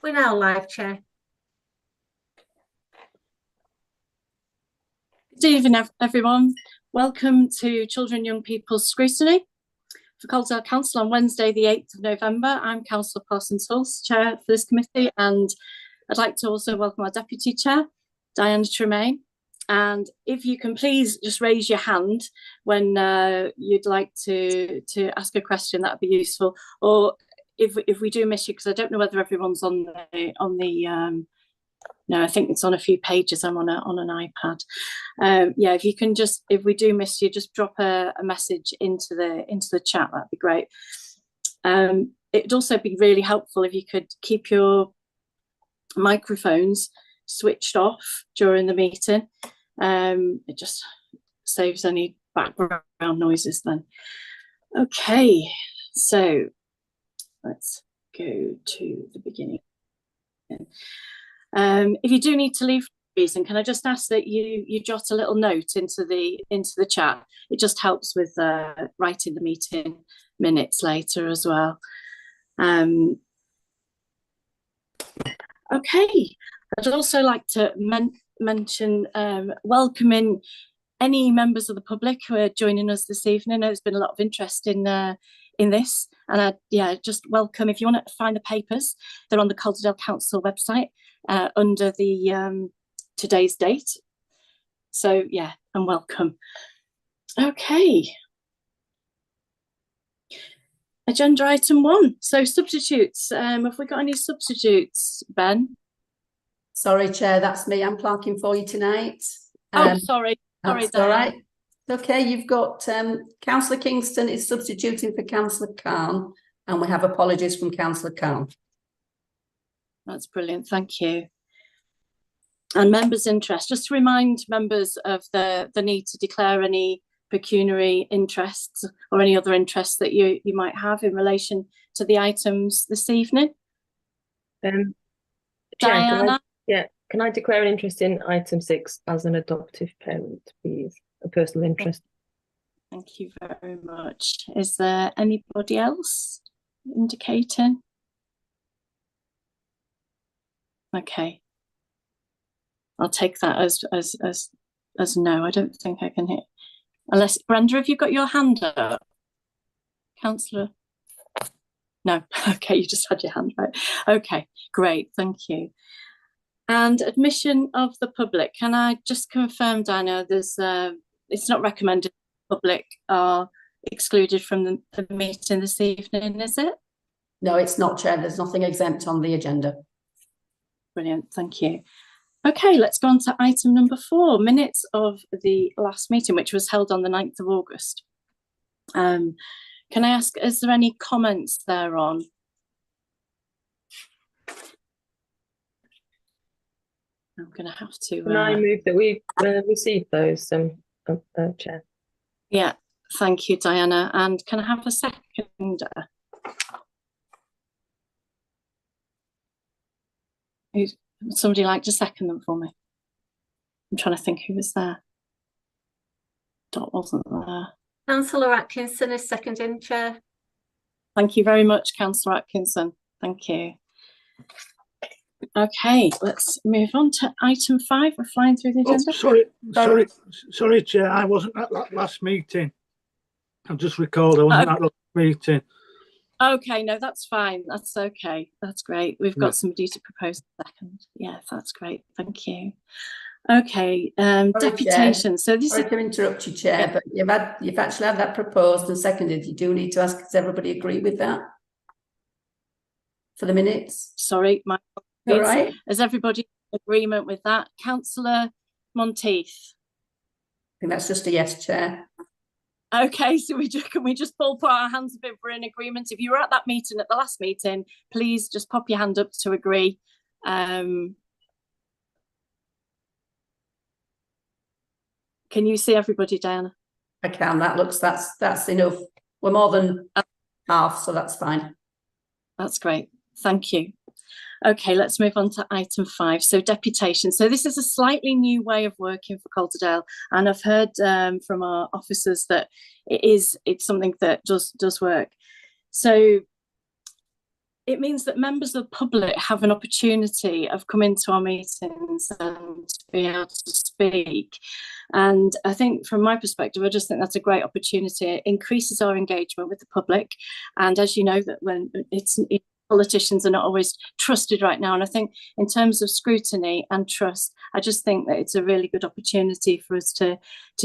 We're now live, Chair. Good evening, everyone. Welcome to Children and Young People's Scrutiny for Calderdale Council on Wednesday, the 8th of November. I'm Councillor Parsons-Hulse, Chair for this committee, and I'd like to also welcome our Deputy Chair, Diana Tremaine. And if you can please just raise your hand when you'd like to ask a question, that'd be useful. Or if we do miss you, because I don't know whether everyone's on the no, I think it's on a few pages. I'm on an iPad. Yeah, if you can just, if we do miss you, just drop a message into the chat. That'd be great. It'd also be really helpful if you could keep your microphones switched off during the meeting. It just saves any background noises then. Okay, so let's go to the beginning. If you do need to leave for a reason, can I just ask that you jot a little note into the chat? It just helps with writing the meeting minutes later as well. Okay, I'd also like to mention welcoming any members of the public who are joining us this evening. There's been a lot of interest in this, and just welcome. If you want to find the papers, they're on the Calderdale Council website under the today's date. So yeah, and welcome. Okay. Agenda item 1. So substitutes. Have we got any substitutes, Ben? Sorry, Chair, that's me. I'm clerking for you tonight. Sorry, that's all right. Okay, you've got Councillor Kingston is substituting for Councillor Khan, and we have apologies from Councillor Khan. That's brilliant, thank you. And members' interest, just to remind members of the need to declare any pecuniary interests or any other interests that you might have in relation to the items this evening. Diana? Can I declare an interest in item 6 as an adoptive parent, please? A personal interest. Thank you very much. Is there anybody else indicating? Okay. I'll take that as no. I don't think I can hit. Unless, Brenda, have you got your hand up? Councillor? No. Okay, you just had your hand right. Okay, great. Thank you. And admission of the public. Can I just confirm, Diana, there's it's not recommended the public are excluded from the meeting this evening, is it? No, it's not, Chair. There's nothing exempt on the agenda. Brilliant, thank you. Okay, let's go on to item number 4, minutes of the last meeting, which was held on the 9th of August. Can I ask, is there any comments thereon? I'm going to have to... Can I move that we receive those, Chair? Yeah, thank you, Diana. And can I have a second? Would somebody like to second them for me? I'm trying to think who was there. Dot wasn't there. Councillor Atkinson is seconding, Chair. Thank you very much, Councillor Atkinson. Thank you. Okay, let's move on to item 5. We're flying through the agenda. Sorry, Chair. I wasn't at that last meeting. I've just recalled I wasn't at the last meeting. Okay, no, that's fine. That's okay. That's great. We've got somebody to propose a second. Yeah, that's great. Thank you. Okay, deputation. So this Sorry to interrupt you, Chair, but you've actually had that proposed and seconded. You do need to ask, does everybody agree with that for the minutes? Sorry, my all right. Is everybody in agreement with that? Councillor Monteith? I think that's just a yes, Chair. Okay, so can we just put our hands up if we're in agreement? If you were at that meeting, at the last meeting, please just pop your hand up to agree. Can you see everybody, Diana? I can. That's enough. We're more than half, so that's fine. That's great. Thank you. Okay, let's move on to item 5. So deputation. So this is a slightly new way of working for Calderdale, and I've heard from our officers that it's something that does work. So it means that members of the public have an opportunity of coming to our meetings and be able to speak. And I think from my perspective, I just think that's a great opportunity. It increases our engagement with the public. And as you know, that when politicians are not always trusted right now. And I think in terms of scrutiny and trust, I just think that it's a really good opportunity for us to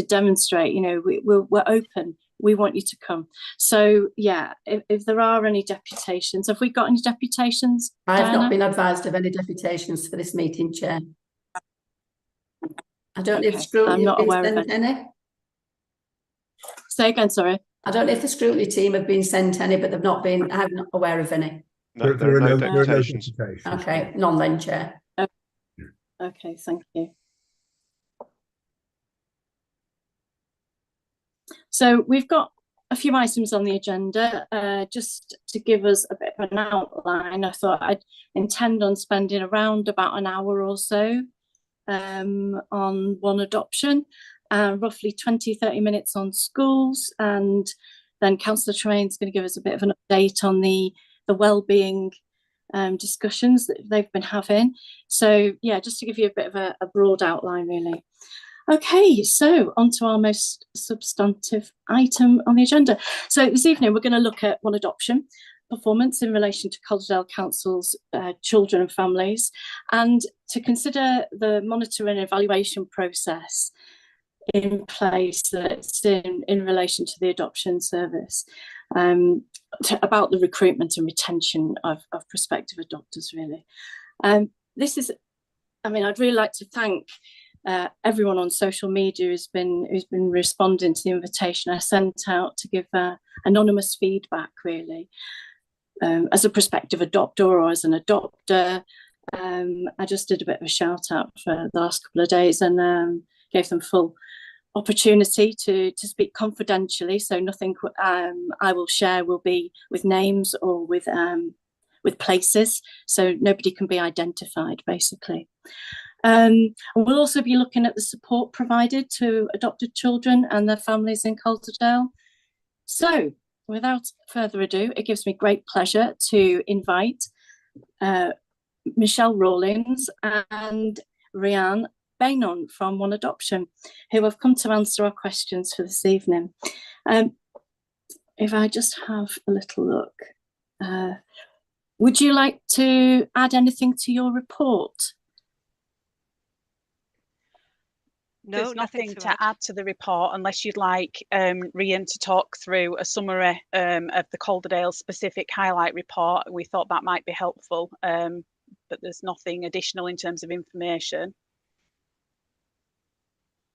demonstrate, you know, we're open. We want you to come. So yeah, if there are any deputations, have we got any deputations? I have Diana? not been advised of any deputations for this meeting, Chair. I don't know if Scrutiny I'm not have been aware of sent any. Say again, sorry. I don't know if the Scrutiny team have been sent any, but they've not been, I'm not aware of any. No, there are no deputations. Okay, none then, Chair. Okay, thank you. So we've got a few items on the agenda. Just to give us a bit of an outline, I thought I'd intend on spending around about an hour or so on one adoption, roughly 20-30 minutes on schools, and then Councillor Tremain's going to give us a bit of an update on the wellbeing discussions that they've been having. So yeah, just to give you a bit of a broad outline really. Okay, so on to our most substantive item on the agenda. So this evening we're going to look at one adoption performance in relation to Calderdale Council's children and families, and to consider the monitoring and evaluation process in place that's in relation to the adoption service, about the recruitment and retention of prospective adopters really. This is, I mean, I'd really like to thank everyone on social media who's been responding to the invitation I sent out to give anonymous feedback really. As a prospective adopter or as an adopter, I just did a bit of a shout out for the last couple of days and gave them full opportunity to speak confidentially. So nothing I will share will be with names or with places, so nobody can be identified basically. And we'll also be looking at the support provided to adopted children and their families in Calderdale. So without further ado, it gives me great pleasure to invite Michelle Rawlings and Rianne Bainon from One Adoption, who have come to answer our questions for this evening. If I just have a little look, would you like to add anything to your report? No, there's nothing to add to the report unless you'd like Rian to talk through a summary of the Calderdale specific highlight report. We thought that might be helpful, but there's nothing additional in terms of information.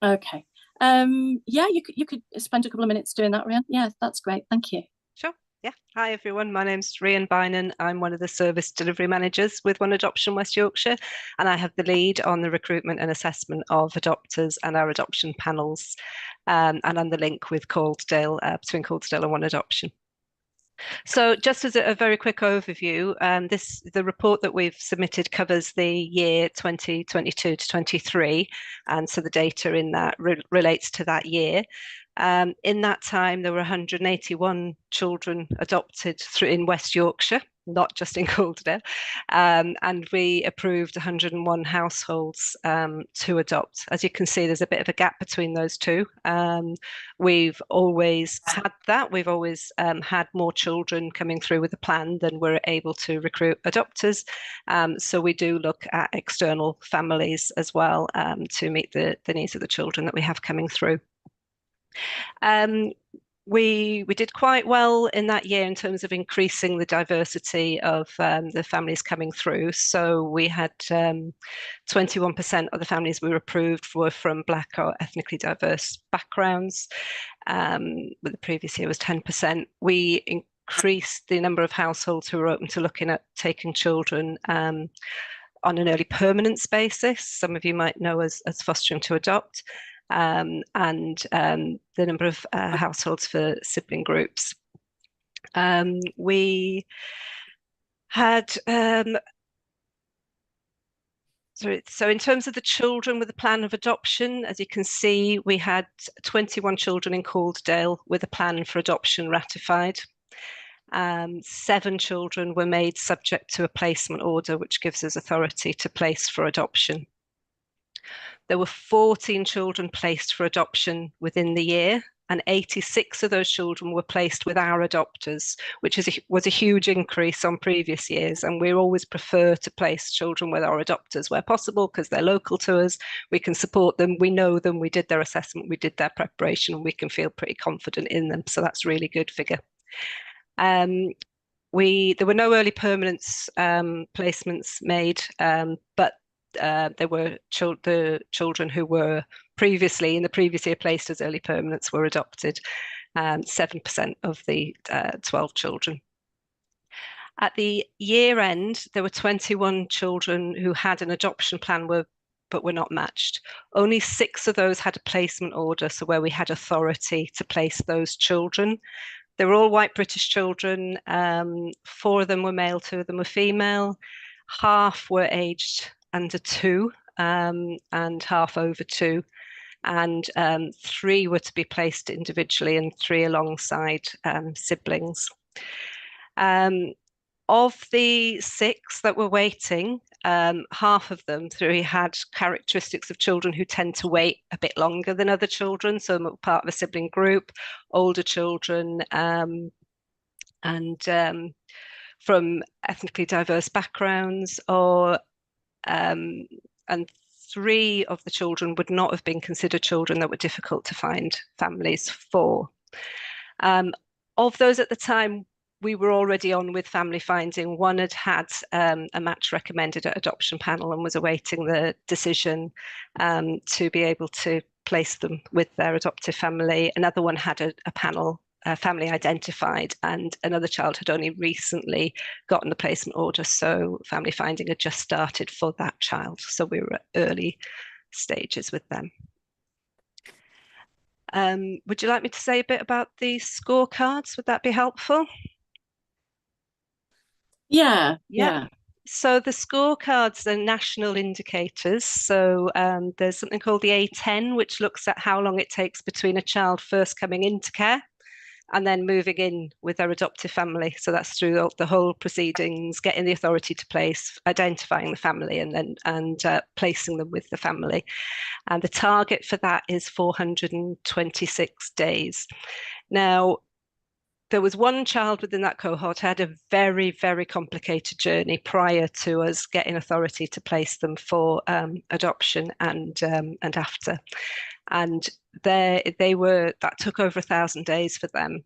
Okay. Yeah, you could spend a couple of minutes doing that, Rian. Yeah, that's great. Thank you. Sure. Yeah. Hi, everyone. My name's Rian Bainon. I'm one of the service delivery managers with One Adoption West Yorkshire, and I have the lead on the recruitment and assessment of adopters and our adoption panels, and I'm the link with Calderdale, between Calderdale and One Adoption. So just as a very quick overview, the report that we've submitted covers the year 2022 to 23, and so the data in that relates to that year. In that time, there were 181 children adopted in West Yorkshire, not just in Calderdale, and we approved 101 households to adopt. As you can see, there's a bit of a gap between those two. We've always had that. We've always had more children coming through with a plan than we're able to recruit adopters. So we do look at external families as well to meet the needs of the children that we have coming through. We did quite well in that year in terms of increasing the diversity of the families coming through. So we had 21% of the families we were approved were from Black or ethnically diverse backgrounds. With the previous year was 10%. We increased the number of households who were open to looking at taking children on an early permanence basis. Some of you might know as fostering to adopt. And the number of households for sibling groups. We had, so in terms of the children with a plan of adoption, as you can see, we had 21 children in Calderdale with a plan for adoption ratified. 7 children were made subject to a placement order, which gives us authority to place for adoption. There were 14 children placed for adoption within the year, and 86 of those children were placed with our adopters, which was a huge increase on previous years. And we always prefer to place children with our adopters where possible, because they're local to us. We can support them. We know them. We did their assessment. We did their preparation. And we can feel pretty confident in them. So that's a really good figure. There were no early permanence placements made, but there were the children who were previously in the previous year placed as early permanents were adopted, 7% of the 12 children. At the year end, there were 21 children who had an adoption plan but were not matched. Only 6 of those had a placement order, so where we had authority to place those children. They were all white British children. 4 of them were male, 2 of them were female. Half were aged under 2 and half over 2. And 3 were to be placed individually and 3 alongside siblings. Of the 6 that were waiting, half of them, 3 had characteristics of children who tend to wait a bit longer than other children, so part of a sibling group, older children, and from ethnically diverse backgrounds, and 3 of the children would not have been considered children that were difficult to find families for. Of those at the time, we were already on with family finding. 1 had a match recommended at adoption panel and was awaiting the decision to be able to place them with their adoptive family. Another one had a panel family identified, and another child had only recently gotten the placement order, so family finding had just started for that child. So we were at early stages with them. Would you like me to say a bit about the scorecards? Would that be helpful? Yeah. So the scorecards are national indicators. So there's something called the A10, which looks at how long it takes between a child first coming into care and then moving in with their adoptive family. So that's through the whole proceedings, getting the authority to place, identifying the family, and then placing them with the family. And the target for that is 426 days. Now, there was 1 child within that cohort who had a very, very complicated journey prior to us getting authority to place them for adoption and after. And that took over 1,000 days for them,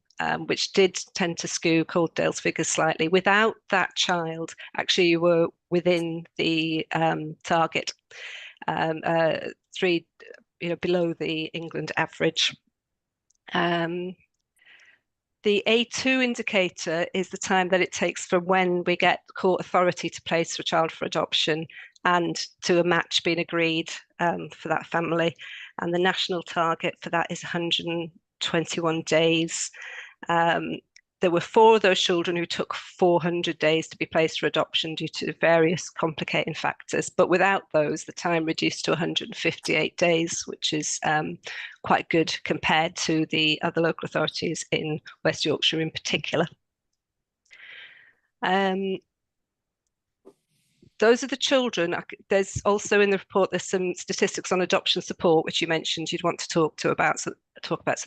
which did tend to skew Calderdale's figures slightly. Without that child, actually, you were within the target, 3, below the England average. The A2 indicator is the time that it takes from when we get court authority to place for a child for adoption and to a match being agreed for that family. And the national target for that is 121 days. There were 4 of those children who took 400 days to be placed for adoption due to various complicating factors. But without those, the time reduced to 158 days, which is quite good compared to the other local authorities in West Yorkshire in particular. Those are the children. There's also in the report, there's some statistics on adoption support, which you mentioned you'd want to talk about, so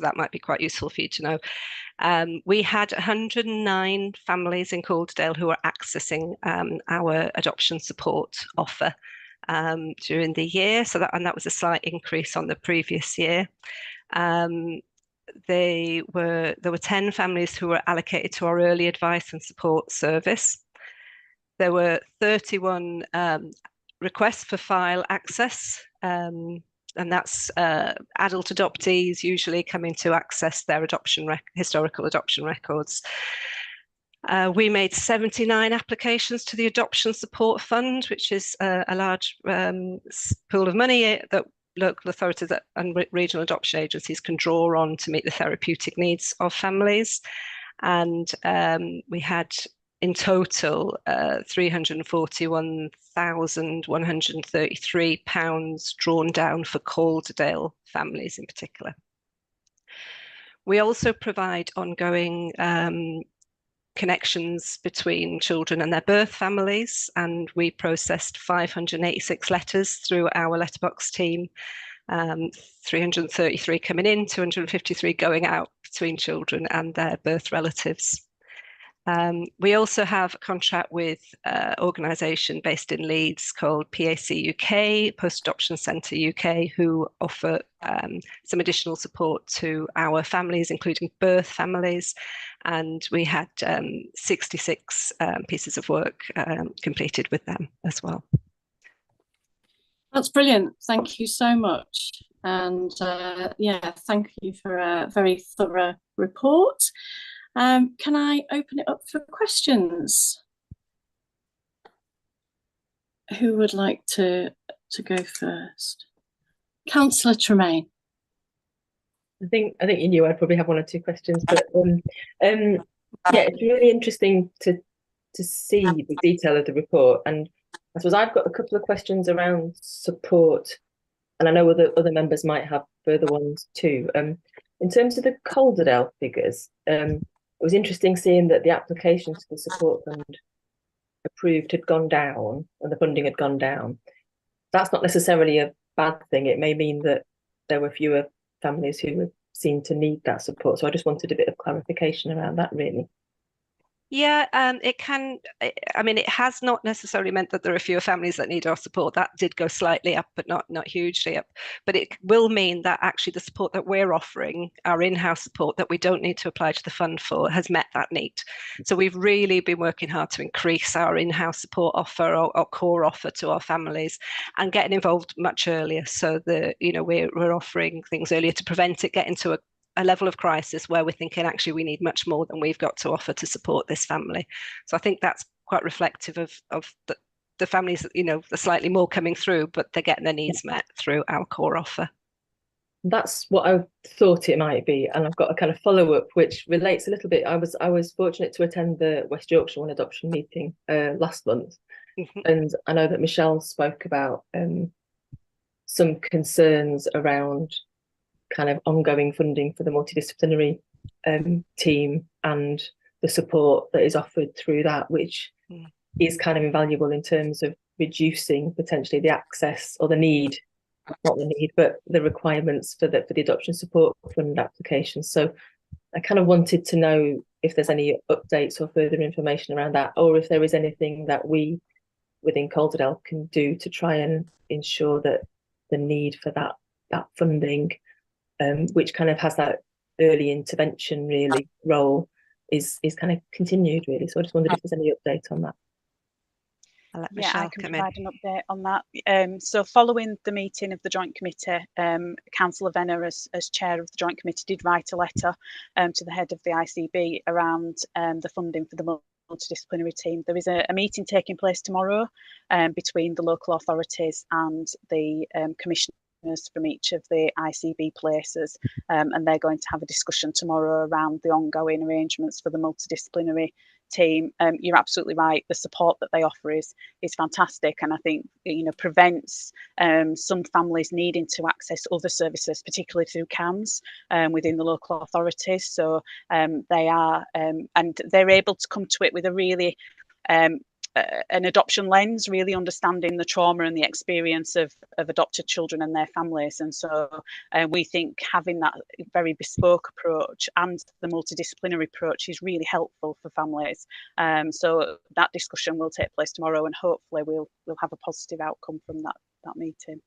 that might be quite useful for you to know. We had 109 families in Calderdale who were accessing our adoption support offer during the year. So that was a slight increase on the previous year. There were 10 families who were allocated to our early advice and support service. There were 31 requests for file access, and that's adult adoptees usually coming to access their historical adoption records. We made 79 applications to the Adoption Support Fund, which is a large pool of money that local authorities and regional adoption agencies can draw on to meet the therapeutic needs of families. And we had in total £341,133 drawn down for Calderdale families in particular. We also provide ongoing connections between children and their birth families, and we processed 586 letters through our letterbox team, 333 coming in, 253 going out between children and their birth relatives. We also have a contract with an organisation based in Leeds called PAC UK, Post Adoption Centre UK, who offer some additional support to our families, including birth families. And we had 66 pieces of work completed with them as well. That's brilliant. Thank you so much. And yeah, thank you for a very thorough report. Can I open it up for questions? Who would like to go first? Councillor Tremaine. I think you knew I'd probably have one or two questions, but yeah, it's really interesting to see the detail of the report. And I suppose I've got a couple of questions around support, and I know other members might have further ones too. In terms of the Calderdale figures, it was interesting seeing that the applications to the support fund approved had gone down and the funding had gone down. That's not necessarily a bad thing. It may mean that there were fewer families who were seen to need that support. So I just wanted a bit of clarification around that, really. Yeah, it can. I mean, it has not necessarily meant that there are fewer families that need our support. That did go slightly up, but not hugely up. But it will mean that actually the support that we're offering, our in-house support that we don't need to apply to the fund for, has met that need. So we've really been working hard to increase our in-house support offer, or core offer to our families, and getting involved much earlier. So we're offering things earlier to prevent it getting to a level of crisis where we're thinking actually we need much more than we've got to offer to support this family. So I think that's quite reflective of the families that, are slightly more coming through, but they're getting their needs met through our core offer. That's what I thought it might be, and I've got a kind of follow-up which relates a little bit. I was fortunate to attend the West Yorkshire One adoption meeting last month, and I know that Michelle spoke about some concerns around kind of ongoing funding for the multidisciplinary team and the support that is offered through that, which is kind of invaluable in terms of reducing potentially the access or the need, not the need, but the requirements for the adoption support fund applications. So I kind of wanted to know if there's any updates or further information around that, or if there is anything that we within Calderdale can do to try and ensure that the need for that funding, which kind of has that early intervention really role, is kind of continued really. So I just wondered if there's any update on that. I'll let Yeah, Michelle I can come provide in. an update on that. So following the meeting of the Joint Committee, Councillor Venner, as chair of the Joint Committee, did write a letter to the head of the ICB around the funding for the multidisciplinary team. There is a meeting taking place tomorrow between the local authorities and the commissioners from each of the ICB places, and they're going to have a discussion tomorrow around the ongoing arrangements for the multidisciplinary team. You're absolutely right. The support that they offer is fantastic, and I think prevents some families needing to access other services, particularly through CAMS within the local authorities. So they are, and they're able to come to it with a really an adoption lens, really understanding the trauma and the experience of adopted children and their families. And so we think having that very bespoke approach and the multidisciplinary approach is really helpful for families. So that discussion will take place tomorrow, and hopefully we'll have a positive outcome from that meeting.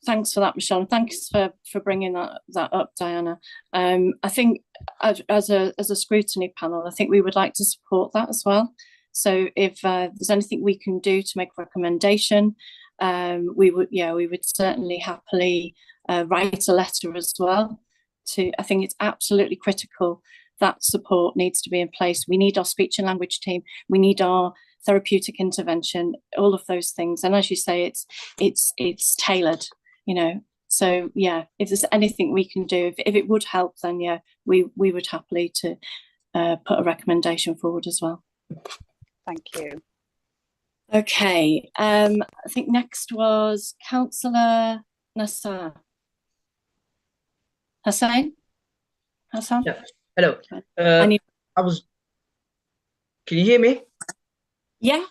Thanks for that, Michelle. Thanks for bringing that up, Diana. I think as a scrutiny panel, I think we would like to support that as well. So if there's anything we can do to make a recommendation, we would certainly happily write a letter as well. I think it's absolutely critical that support needs to be in place. We need our speech and language team. We need our therapeutic intervention, all of those things. And as you say, it's tailored, So yeah, if there's anything we can do, if it would help, then yeah, we would happily to put a recommendation forward as well. Thank you. Okay, I think next was Councillor Hassan. Yeah. Hello. I Can you hear me? Yeah,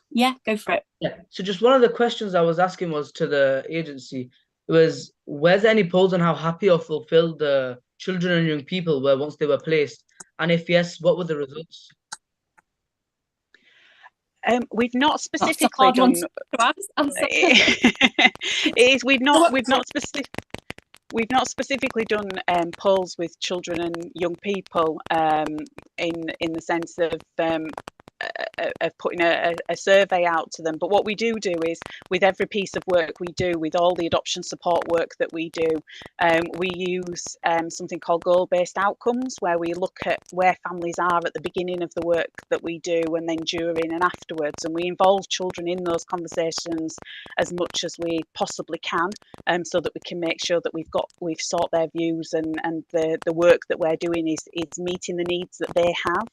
go for it. Yeah. So just one of the questions I was asking was to the agency was, were there any polls on how happy or fulfilled the children and young people were once they were placed? And if yes, what were the results? We've not That's a specifically hard one done. to answer. It is. We've not specifically done polls with children and young people in the sense of putting a survey out to them. But what we do is, with every piece of work we do, with all the adoption support work that we do, we use something called goal-based outcomes, where we look at where families are at the beginning of the work that we do, and then during and afterwards, and we involve children in those conversations as much as we possibly can, so that we can make sure that we've sought their views, and the work that we're doing is meeting the needs that they have,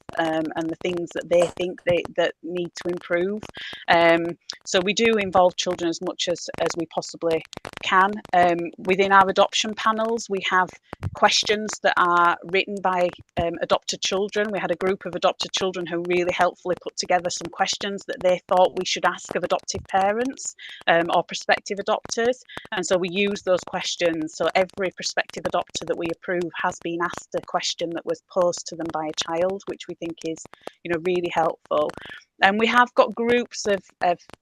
and the things that they think that need to improve. So we do involve children as much as we possibly can. Within our adoption panels, we have questions that are written by adopted children. We had a group of adopted children who really helpfully put together some questions that they thought we should ask of adoptive parents or prospective adopters, and so we use those questions. So every prospective adopter that we approve has been asked a question that was posed to them by a child, which we think is, really helpful. And we have got groups of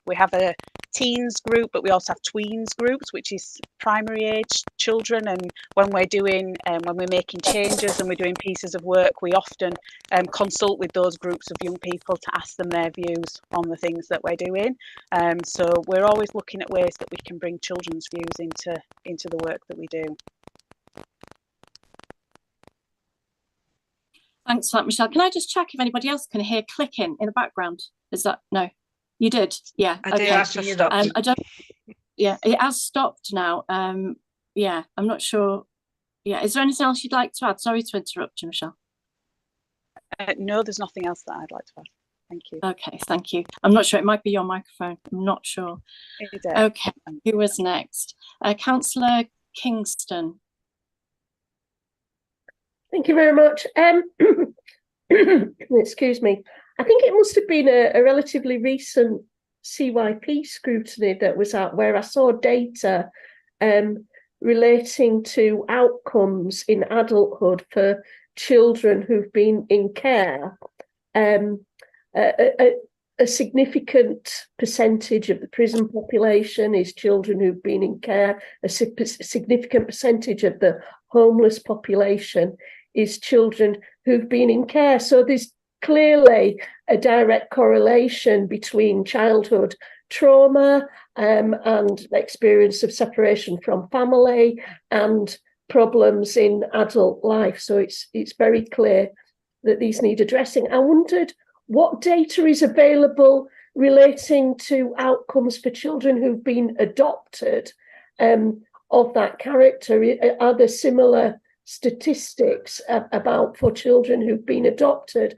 we have a teens group, but we also have tweens groups, which is primary age children. And when we're making changes and we're doing pieces of work, we often consult with those groups of young people to ask them their views on the things that we're doing. So we're always looking at ways that we can bring children's views into the work that we do. Thanks for that, Michelle. Can I just check if anybody else can hear clicking in the background? Is that no? You did, yeah. I did. I don't. Yeah, it has stopped now. Yeah, I'm not sure. Yeah, is there anything else you'd like to add? Sorry to interrupt you, Michelle. No, there's nothing else that I'd like to add. Thank you. Okay, thank you. I'm not sure. It might be your microphone. I'm not sure. Okay, who was next? Councillor Kingston. Thank you very much. Excuse me. I think it must have been a relatively recent CYP scrutiny that was out, where I saw data relating to outcomes in adulthood for children who've been in care. A significant percentage of the prison population is children who've been in care. A significant percentage of the homeless population is children who've been in care. So there's clearly a direct correlation between childhood trauma and the experience of separation from family and problems in adult life. So it's very clear that these need addressing. I wondered what data is available relating to outcomes for children who've been adopted of that character. Are there similar statistics about for children who've been adopted?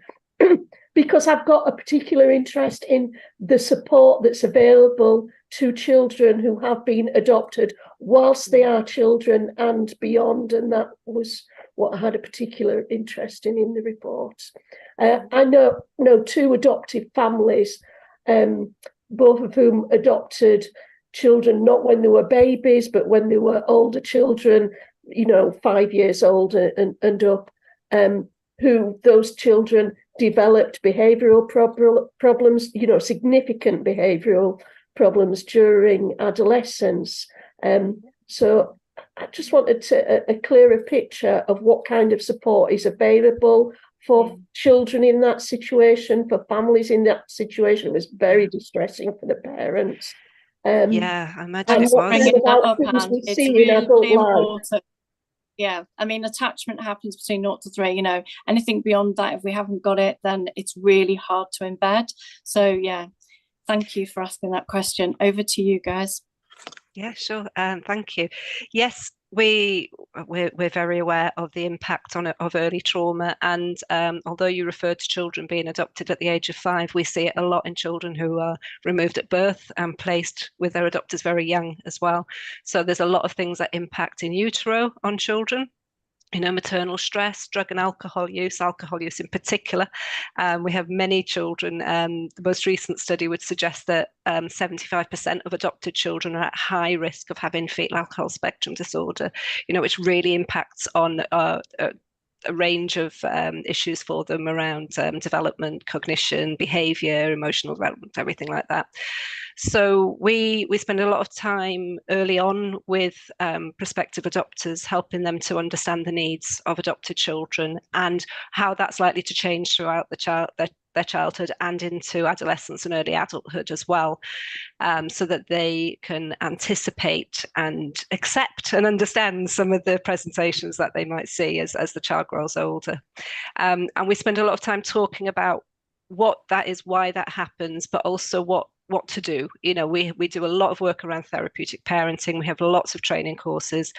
Because I've got a particular interest in the support that's available to children who have been adopted whilst they are children and beyond, and that was what I had a particular interest in the report. I know two adoptive families, both of whom adopted children not when they were babies, but when they were older children, 5 years old and up, who those children developed behavioural problems, significant behavioural problems during adolescence. So I just wanted a clearer picture of what kind of support is available for children in that situation, for families in that situation. It was very distressing for the parents. Yeah, I imagine it was. It's really important. Yeah, I mean, attachment happens between 0 to 3, anything beyond that, if we haven't got it, then it's really hard to embed. So yeah, thank you for asking that question. Over to you guys. Yeah, sure. Thank you. Yes, we're very aware of the impact of early trauma, and although you referred to children being adopted at the age of 5, we see it a lot in children who are removed at birth and placed with their adopters very young as well. So there's a lot of things that impact in utero on children. maternal stress, drug and alcohol use in particular. We have many children. The most recent study would suggest that 75% of adopted children are at high risk of having fetal alcohol spectrum disorder, which really impacts on a range of issues for them around development, cognition, behaviour, emotional development, everything like that. So we spend a lot of time early on with prospective adopters, helping them to understand the needs of adopted children and how that's likely to change throughout their childhood and into adolescence and early adulthood as well, so that they can anticipate and accept and understand some of the presentations that they might see as the child grows older. And we spend a lot of time talking about what that is, why that happens, but also what to do. We do a lot of work around therapeutic parenting. We have lots of training courses,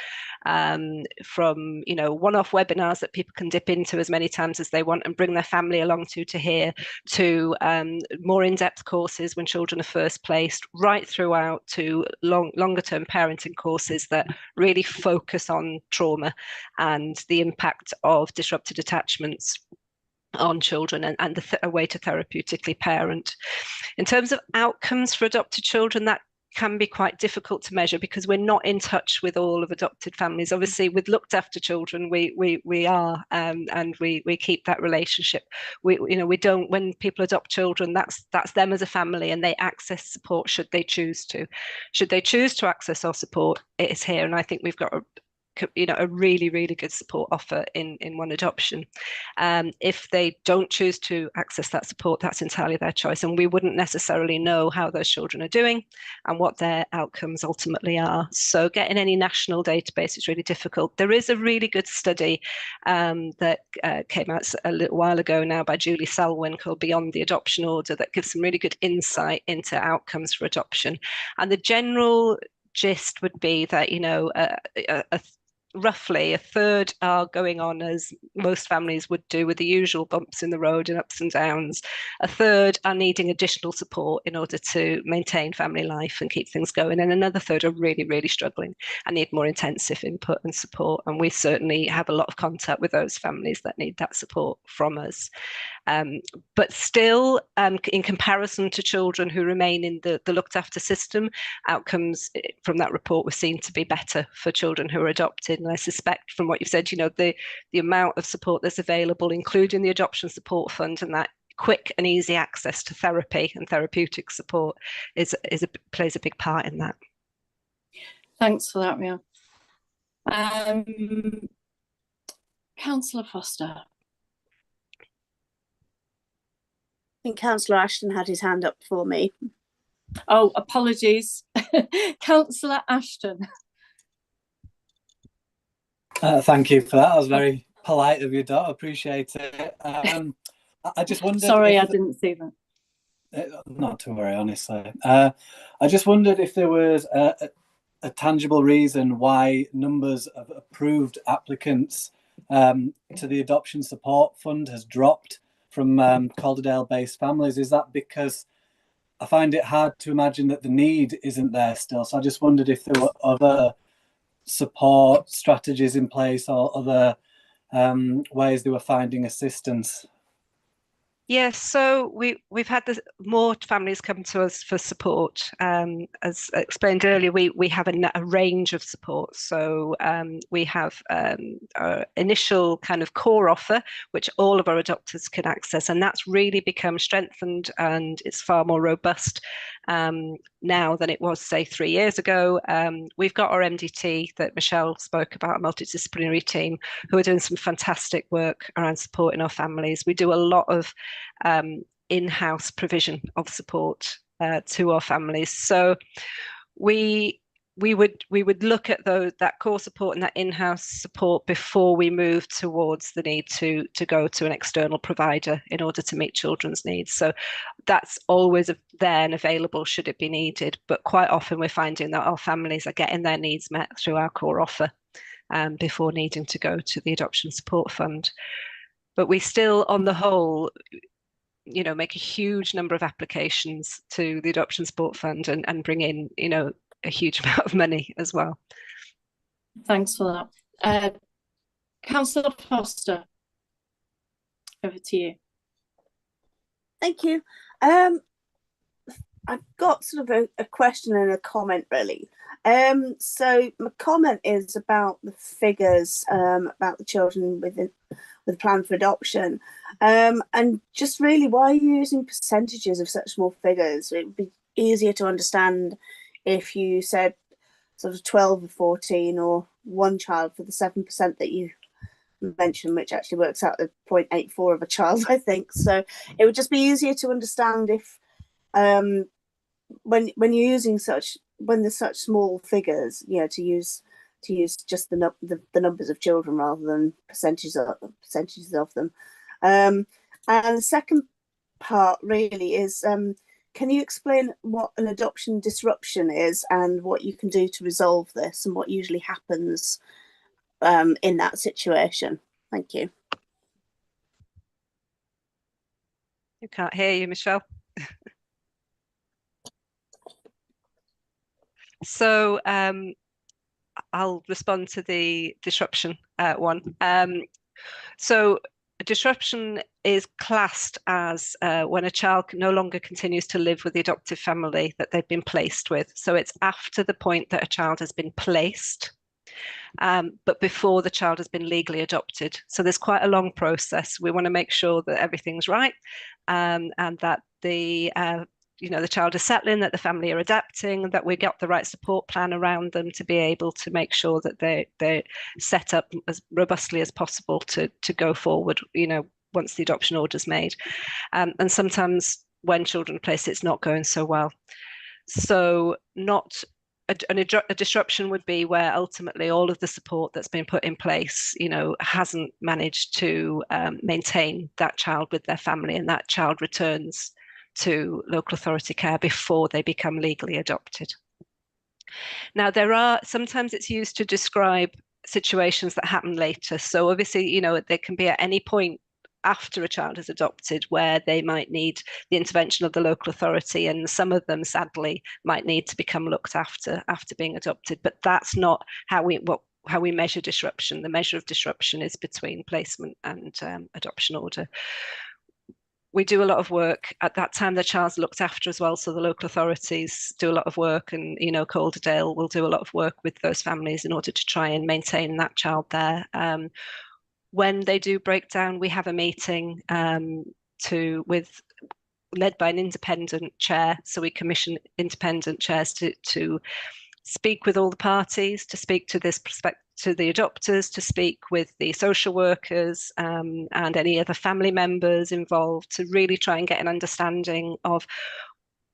from one-off webinars that people can dip into as many times as they want and bring their family along to hear, to more in-depth courses when children are first placed, right throughout to longer-term parenting courses that really focus on trauma and the impact of disrupted attachments on children and a way to therapeutically parent. In terms of outcomes for adopted children, that can be quite difficult to measure because we're not in touch with all of adopted families. Obviously, with looked after children, we are, and we keep that relationship. We don't, when people adopt children, that's them as a family, and they access support should they choose to. Should they choose to access our support, it is here, and I think we've got a really, really good support offer in One Adoption. If they don't choose to access that support, that's entirely their choice, and we wouldn't necessarily know how those children are doing and what their outcomes ultimately are. So getting any national database is really difficult. There is a really good study that came out a little while ago now by Julie Selwyn called Beyond the Adoption Order that gives some really good insight into outcomes for adoption. And the general gist would be that roughly a third are going on as most families would do, with the usual bumps in the road and ups and downs. A third are needing additional support in order to maintain family life and keep things going. And another third are really, really struggling and need more intensive input and support. And we certainly have a lot of contact with those families that need that support from us. But still, in comparison to children who remain in the looked after system, outcomes from that report were seen to be better for children who are adopted. And I suspect from what you've said, the amount of support that's available, including the Adoption Support Fund, and that quick and easy access to therapy and therapeutic support plays a big part in that. Thanks for that, Ria. Councillor Foster. I think Councillor Ashton had his hand up for me. Oh, apologies. Councillor Ashton. Thank you for that. That was very polite of you, Dot. I appreciate it. I just wondered. Sorry, I didn't see that. Not to worry, honestly. I just wondered if there was a tangible reason why numbers of approved applicants to the Adoption Support Fund has dropped from Calderdale-based families. Is that because I find it hard to imagine that the need isn't there still? So I just wondered if there were other support strategies in place or other ways they were finding assistance. Yes, so we've had more families come to us for support. As explained earlier, we have a range of support. So we have our initial kind of core offer, which all of our adopters can access, and that's really become strengthened and it's far more robust now than it was, say, 3 years ago. We've got our MDT that Michelle spoke about, a multidisciplinary team who are doing some fantastic work around supporting our families. We do a lot of in-house provision of support to our families. So we would look at that core support and that in-house support before we move towards the need to go to an external provider in order to meet children's needs. So that's always there and available should it be needed. But quite often we're finding that our families are getting their needs met through our core offer before needing to go to the Adoption Support Fund. But we still, on the whole, make a huge number of applications to the Adoption Support Fund and bring in, a huge amount of money as well. Thanks for that. Councillor Foster, over to you. Thank you. I've got sort of a question and a comment, really. So my comment is about the figures, about the children with plan for adoption, and just really, why are you using percentages of such small figures? It would be easier to understand if you said sort of 12 or 14 or one child for the 7% that you mentioned, which actually works out at 0.84 of a child, I think. So it would just be easier to understand if when you're using when there's such small figures, you know, to use just the numbers of children rather than percentages of them. And the second part really is, can you explain what an adoption disruption is and what you can do to resolve this and what usually happens in that situation? Thank you. I can't hear you, Michelle. So I'll respond to the disruption one. So a disruption is classed as when a child no longer continues to live with the adoptive family that they've been placed with. So it's after the point that a child has been placed, but before the child has been legally adopted. So there's quite a long process. We want to make sure that everything's right, and that the child is settling, that the family are adapting, that we got the right support plan around them to be able to make sure that they're set up as robustly as possible to go forward, you know, once the adoption order is made. And sometimes when children are placed, it's not going so well. So not a disruption would be where ultimately all of the support that's been put in place, you know, hasn't managed to maintain that child with their family, and that child returns to local authority care before they become legally adopted. Now, sometimes it's used to describe situations that happen later. So obviously, you know, there can be at any point after a child is adopted where they might need the intervention of the local authority, and some of them sadly might need to become looked after being adopted. But that's not how we measure disruption. The measure of disruption is between placement and adoption order. We do a lot of work at that time. The child's looked after as well, so the local authorities do a lot of work, and you know, Calderdale will do a lot of work with those families in order to try and maintain that child there. When they do break down, we have a meeting led by an independent chair. So we commission independent chairs to speak with all the parties, to speak to the adopters, to speak with the social workers and any other family members involved, to really try and get an understanding of,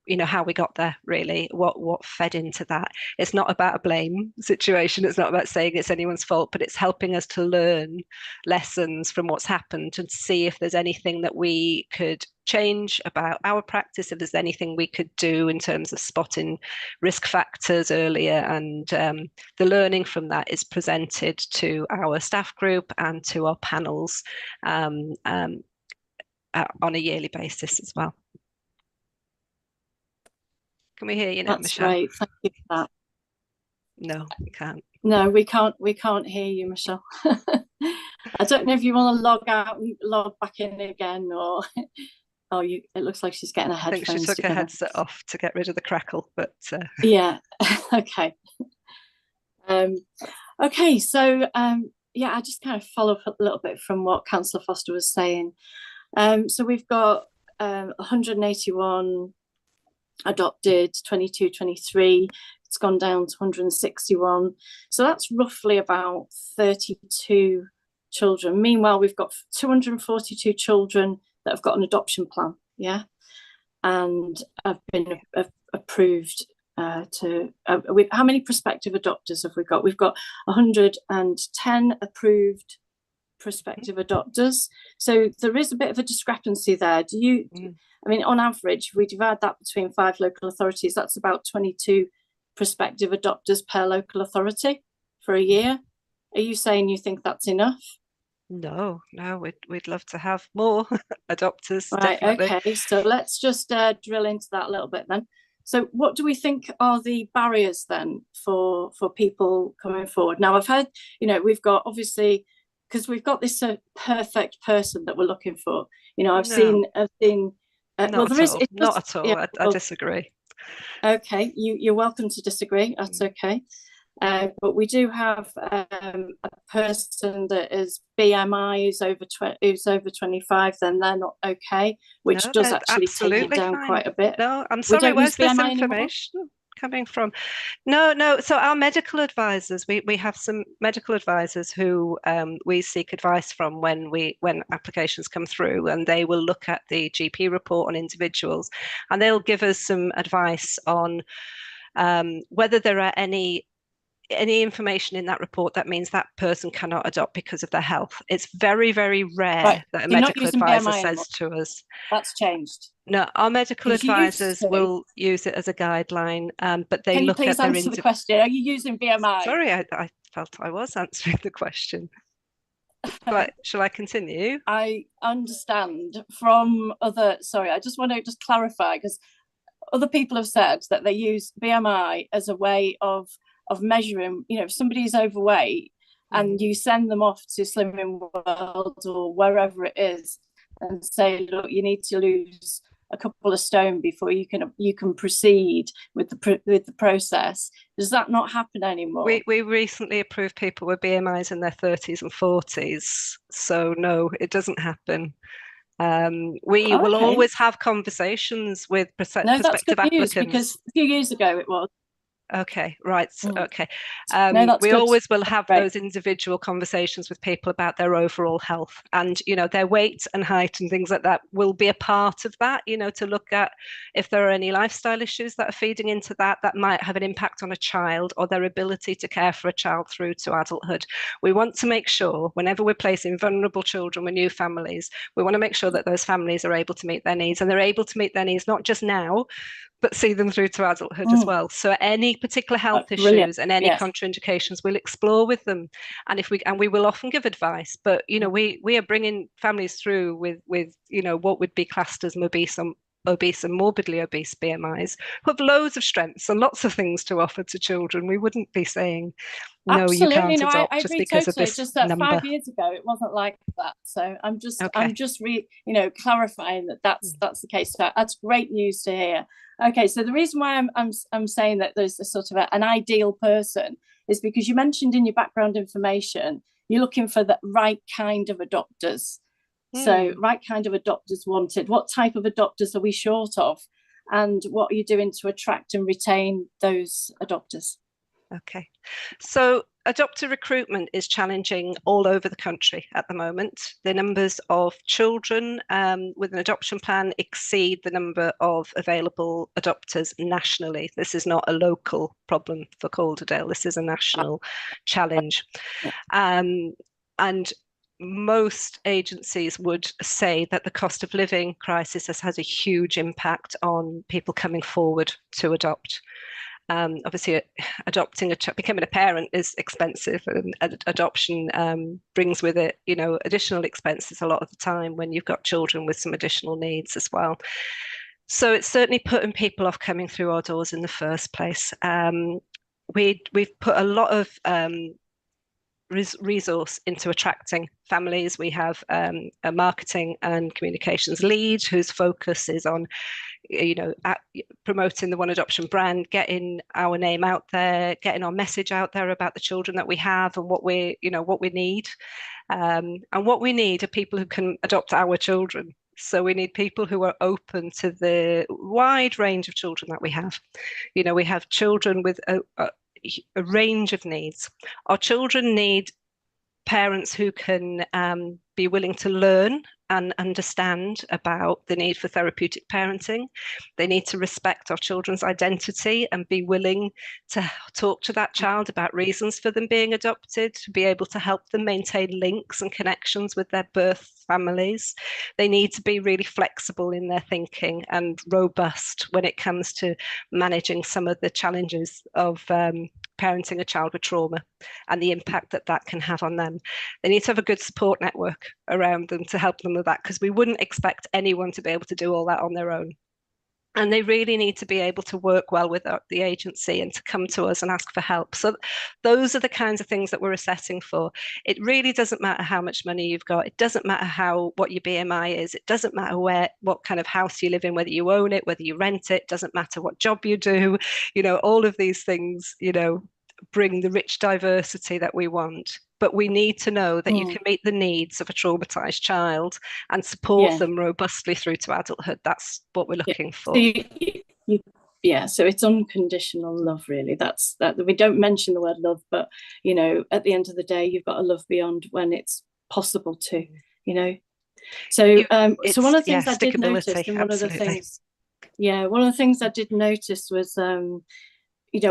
you know, how we got there, really, what fed into that. It's not about a blame situation. It's not about saying it's anyone's fault, but it's helping us to learn lessons from what's happened and see if there's anything that we could change about our practice, if there's anything we could do in terms of spotting risk factors earlier. And the learning from that is presented to our staff group and to our panels on a yearly basis as well. Can we hear you now, That's Michelle? great. Thank you for that. No, we can't. No, we can't. We can't hear you, Michelle. I don't know if you want to log out and log back in again, or it looks like she's getting her headphones. I think she took together. her headset off to get rid of the crackle, but yeah. Okay. Okay. So yeah, I just kind of follow up a little bit from what Councillor Foster was saying. So we've got 181 adopted, 22, 23. It's gone down to 161. So that's roughly about 32 children. Meanwhile, we've got 242 children that have got an adoption plan, yeah, and have been approved to. How many prospective adopters have we got? We've got 110 approved prospective adopters. So there is a bit of a discrepancy there. Do you? I mean, on average, if we divide that between 5 local authorities, that's about 22 prospective adopters per local authority for a year. Are you saying you think that's enough? No, we'd love to have more adopters. Right, definitely. okay, so let's just drill into that a little bit then. So what do we think are the barriers then for people coming forward? Now, I've heard, you know, we've got obviously because we've got this perfect person that we're looking for. You know, I've No. seen Not well, there at is all. it Not does- at all. yeah, I well, disagree. okay, you're welcome to disagree. That's okay. But we do have a person that is BMI who's over 25, then they're not okay, which No, does they're actually take it absolutely down fine. quite a bit. No, I'm We sorry, don't where's use this BMI anymore? information coming from? No. So our medical advisors, we have some medical advisors who we seek advice from when applications come through, and they will look at the GP report on individuals, and they'll give us some advice on whether there are any information in that report that means that person cannot adopt because of their health. It's very, very rare Right. that a You're not medical using advisor BMI says anymore. to us. That's changed. No, our medical 'Cause you used advisors to. will use it as a guideline, but they Can you look please at their answer the question? Are you using BMI? Sorry, I felt I was answering the question. But shall I continue? I understand from sorry, I just want to clarify, because other people have said that they use BMI as a way of measuring, you know, if somebody is overweight and you send them off to Slimming World or wherever it is and say, look, you need to lose a couple of stone before you can proceed with the process. Does that not happen anymore? We recently approved people with BMIs in their 30s and 40s, so no, it doesn't happen. We will always have conversations with prospective applicants. Because a few years ago it was. Okay, right. Okay. No, that's we good. always will have Right. those individual conversations with people about their overall health, and you know, their weight and height and things like that will be a part of that, you know, to look at if there are any lifestyle issues that are feeding into that might have an impact on a child or their ability to care for a child through to adulthood. We want to make sure whenever we're placing vulnerable children with new families, we want to make sure that those families are able to meet their needs, and they're able to meet their needs not just now, but see them through to adulthood as well. So any particular health issues and any contraindications, we'll explore with them, and we will often give advice. But you know, we are bringing families through with you know what would be classed as obese and morbidly obese BMIs, who have loads of strengths and lots of things to offer to children. We wouldn't be saying no, absolutely, you can't no, adopt I just agree because totally. of this It's just that number. 5 years ago it wasn't like that. So I'm just clarifying that that's the case. So that's great news to hear. Okay, so the reason why I'm saying that there's a sort of an ideal person is because you mentioned in your background information you're looking for the right kind of adopters. So right kind of adopters wanted. What type of adopters are we short of? And what are you doing to attract and retain those adopters? Okay, so adopter recruitment is challenging all over the country at the moment. The numbers of children with an adoption plan exceed the number of available adopters nationally. This is not a local problem for Calderdale. This is a national challenge. And most agencies would say that the cost of living crisis has had a huge impact on people coming forward to adopt. Obviously, becoming a parent is expensive, and adoption brings with it, you know, additional expenses a lot of the time when you've got children with some additional needs as well. So it's certainly putting people off coming through our doors in the first place. We've put a lot of resource into attracting families. We have a marketing and communications lead whose focus is on, you know, promoting the One Adoption brand, getting our name out there, getting our message out there about the children that we have and what we need. And what we need are people who can adopt our children. So we need people who are open to the wide range of children that we have. You know, we have children with a range of needs. Our children need parents who can be willing to learn and understand about the need for therapeutic parenting. They need to respect our children's identity and be willing to talk to that child about reasons for them being adopted, to be able to help them maintain links and connections with their birth families. They need to be really flexible in their thinking and robust when it comes to managing some of the challenges of parenting a child with trauma and the impact that that can have on them. They need to have a good support network around them to help them with that, because we wouldn't expect anyone to be able to do all that on their own. And they really need to be able to work well with the agency and to come to us and ask for help. So those are the kinds of things that we're assessing for. It really doesn't matter how much money you've got. It doesn't matter what your BMI is. It doesn't matter what kind of house you live in, whether you own it, whether you rent it. It doesn't matter what job you do. All of these things, bring the rich diversity that we want. But we need to know that you can meet the needs of a traumatized child and support them robustly through to adulthood. That's what we're looking for. So it's unconditional love, really. That's that. We don't mention the word love, but at the end of the day, you've got to love beyond when it's possible to. So so one of the things I did notice, and one of the things I did notice was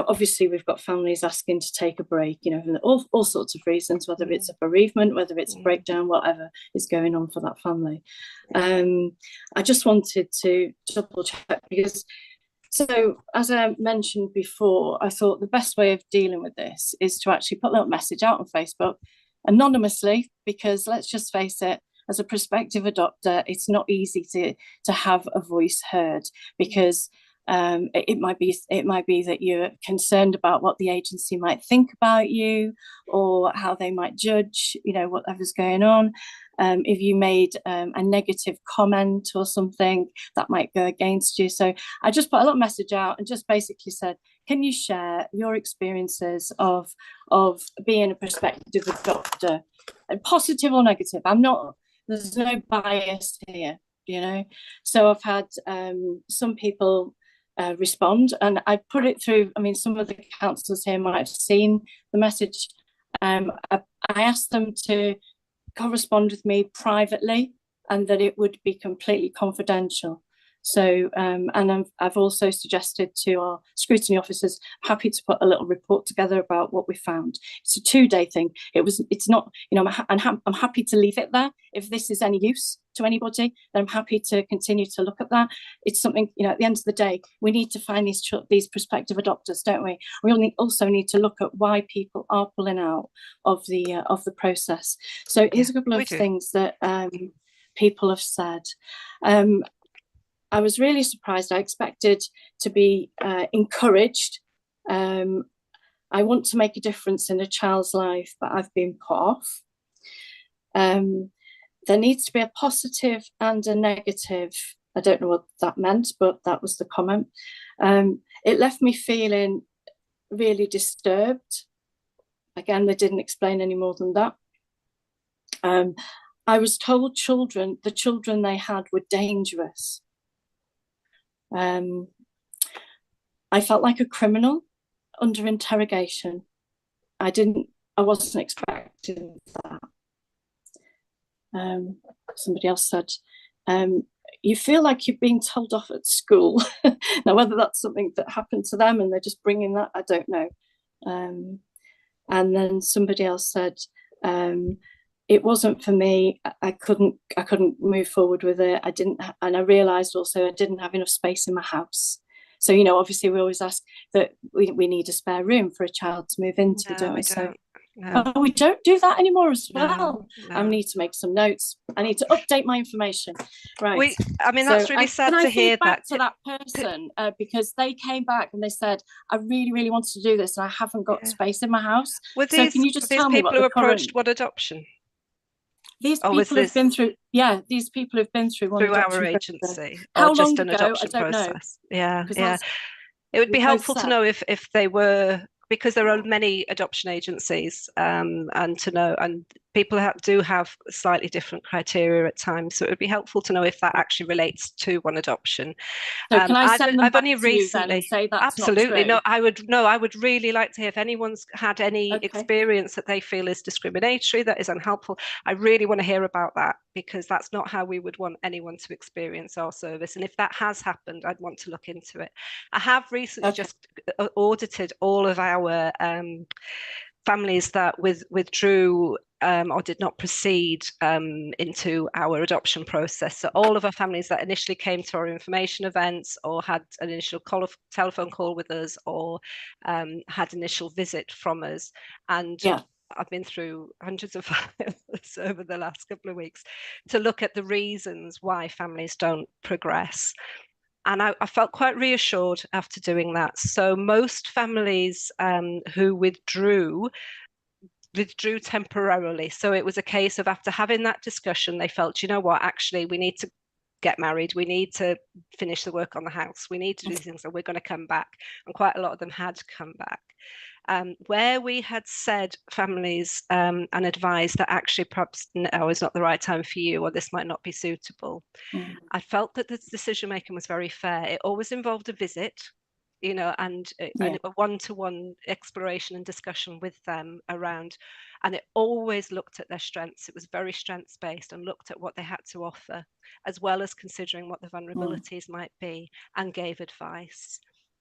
obviously we've got families asking to take a break, for all sorts of reasons, whether it's a bereavement, whether it's a breakdown, whatever is going on for that family. I just wanted to double check because, so as I mentioned before, I thought the best way of dealing with this is to actually put a little message out on Facebook anonymously, because let's just face it, as a prospective adopter, it's not easy to have a voice heard, because it might be that you're concerned about what the agency might think about you, or how they might judge, whatever's going on. If you made a negative comment or something, that might go against you. So I just put a little message out and just basically said, can you share your experiences of being a prospective adopter, positive or negative? There's no bias here, So I've had some people respond, and I put it through. I mean, some of the counsellors here might have seen the message. I asked them to correspond with me privately, and that it would be completely confidential. So, and I've also suggested to our scrutiny officers, happy to put a little report together about what we found. It's a 2-day thing. It's not, I'm happy to leave it there. If this is any use to anybody, then I'm happy to continue to look at that. It's something, at the end of the day, we need to find these prospective adopters, don't we? We also need to look at why people are pulling out of the process. So here's a couple of things that people have said. I was really surprised. I expected to be encouraged. I want to make a difference in a child's life, but I've been put off. There needs to be a positive and a negative. I don't know what that meant, but that was the comment. It left me feeling really disturbed. Again, they didn't explain any more than that. I was told the children they had were dangerous. I felt like a criminal under interrogation. I wasn't expecting that. Somebody else said, you feel like you're being told off at school. Now, whether that's something that happened to them and they're just bringing that, I don't know. And then somebody else said, it wasn't for me. I couldn't move forward with it. And I realised also I didn't have enough space in my house. So, obviously we always ask that we need a spare room for a child to move into, don't we? So we don't do that anymore as well. No. I need to make some notes. I need to update my information. Right. That's really sad to hear that. To that person, because they came back and they said, I really, really wanted to do this and I haven't got space in my house. So can you just tell me what people who approached One Adoption? These people have been through. Yeah, these people have been through our agency. How just long an ago? adoption I don't process. know. Yeah. It would be helpful to know if they were, because there are many adoption agencies, and to know, and people do have slightly different criteria at times. So it would be helpful to know if that actually relates to One Adoption. So can I send them back to you then and say that's absolutely not true? I would really like to hear if anyone's had any experience that they feel is discriminatory, that is unhelpful. I really want to hear about that, because that's not how we would want anyone to experience our service. And if that has happened, I'd want to look into it. I have recently just audited all of our families that withdrew or did not proceed into our adoption process. So all of our families that initially came to our information events, or had an initial telephone call with us, or had initial visit from us. And I've been through hundreds of files over the last couple of weeks to look at the reasons why families don't progress. And I felt quite reassured after doing that. So most families who withdrew temporarily. So it was a case of, after having that discussion, they felt, you know what, actually, we need to get married, we need to finish the work on the house, we need to do things, and we're going to come back. And quite a lot of them had come back. Where we had said families and advised that actually perhaps now is not the right time for you, or this might not be suitable, I felt that the decision making was very fair. It always involved a visit, you know, and a one-to-one exploration and discussion with them around, and it always looked at their strengths. It was very strengths-based and looked at what they had to offer, as well as considering what the vulnerabilities might be, and gave advice.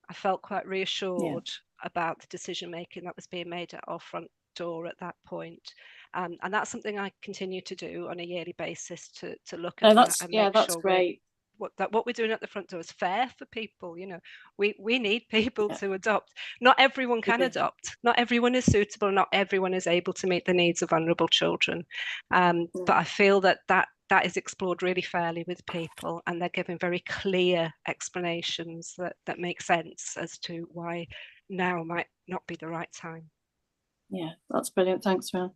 I felt quite reassured about the decision making that was being made at our front door at that point. And that's something I continue to do on a yearly basis, to look at that and make that's sure great. What we're doing at the front door is fair for people. You know, we need people to adopt. Not everyone can adopt. Not everyone is suitable. Not everyone is able to meet the needs of vulnerable children. But I feel that is explored really fairly with people, and they're given very clear explanations that make sense as to why now might not be the right time. Yeah, that's brilliant. Thanks, Ron.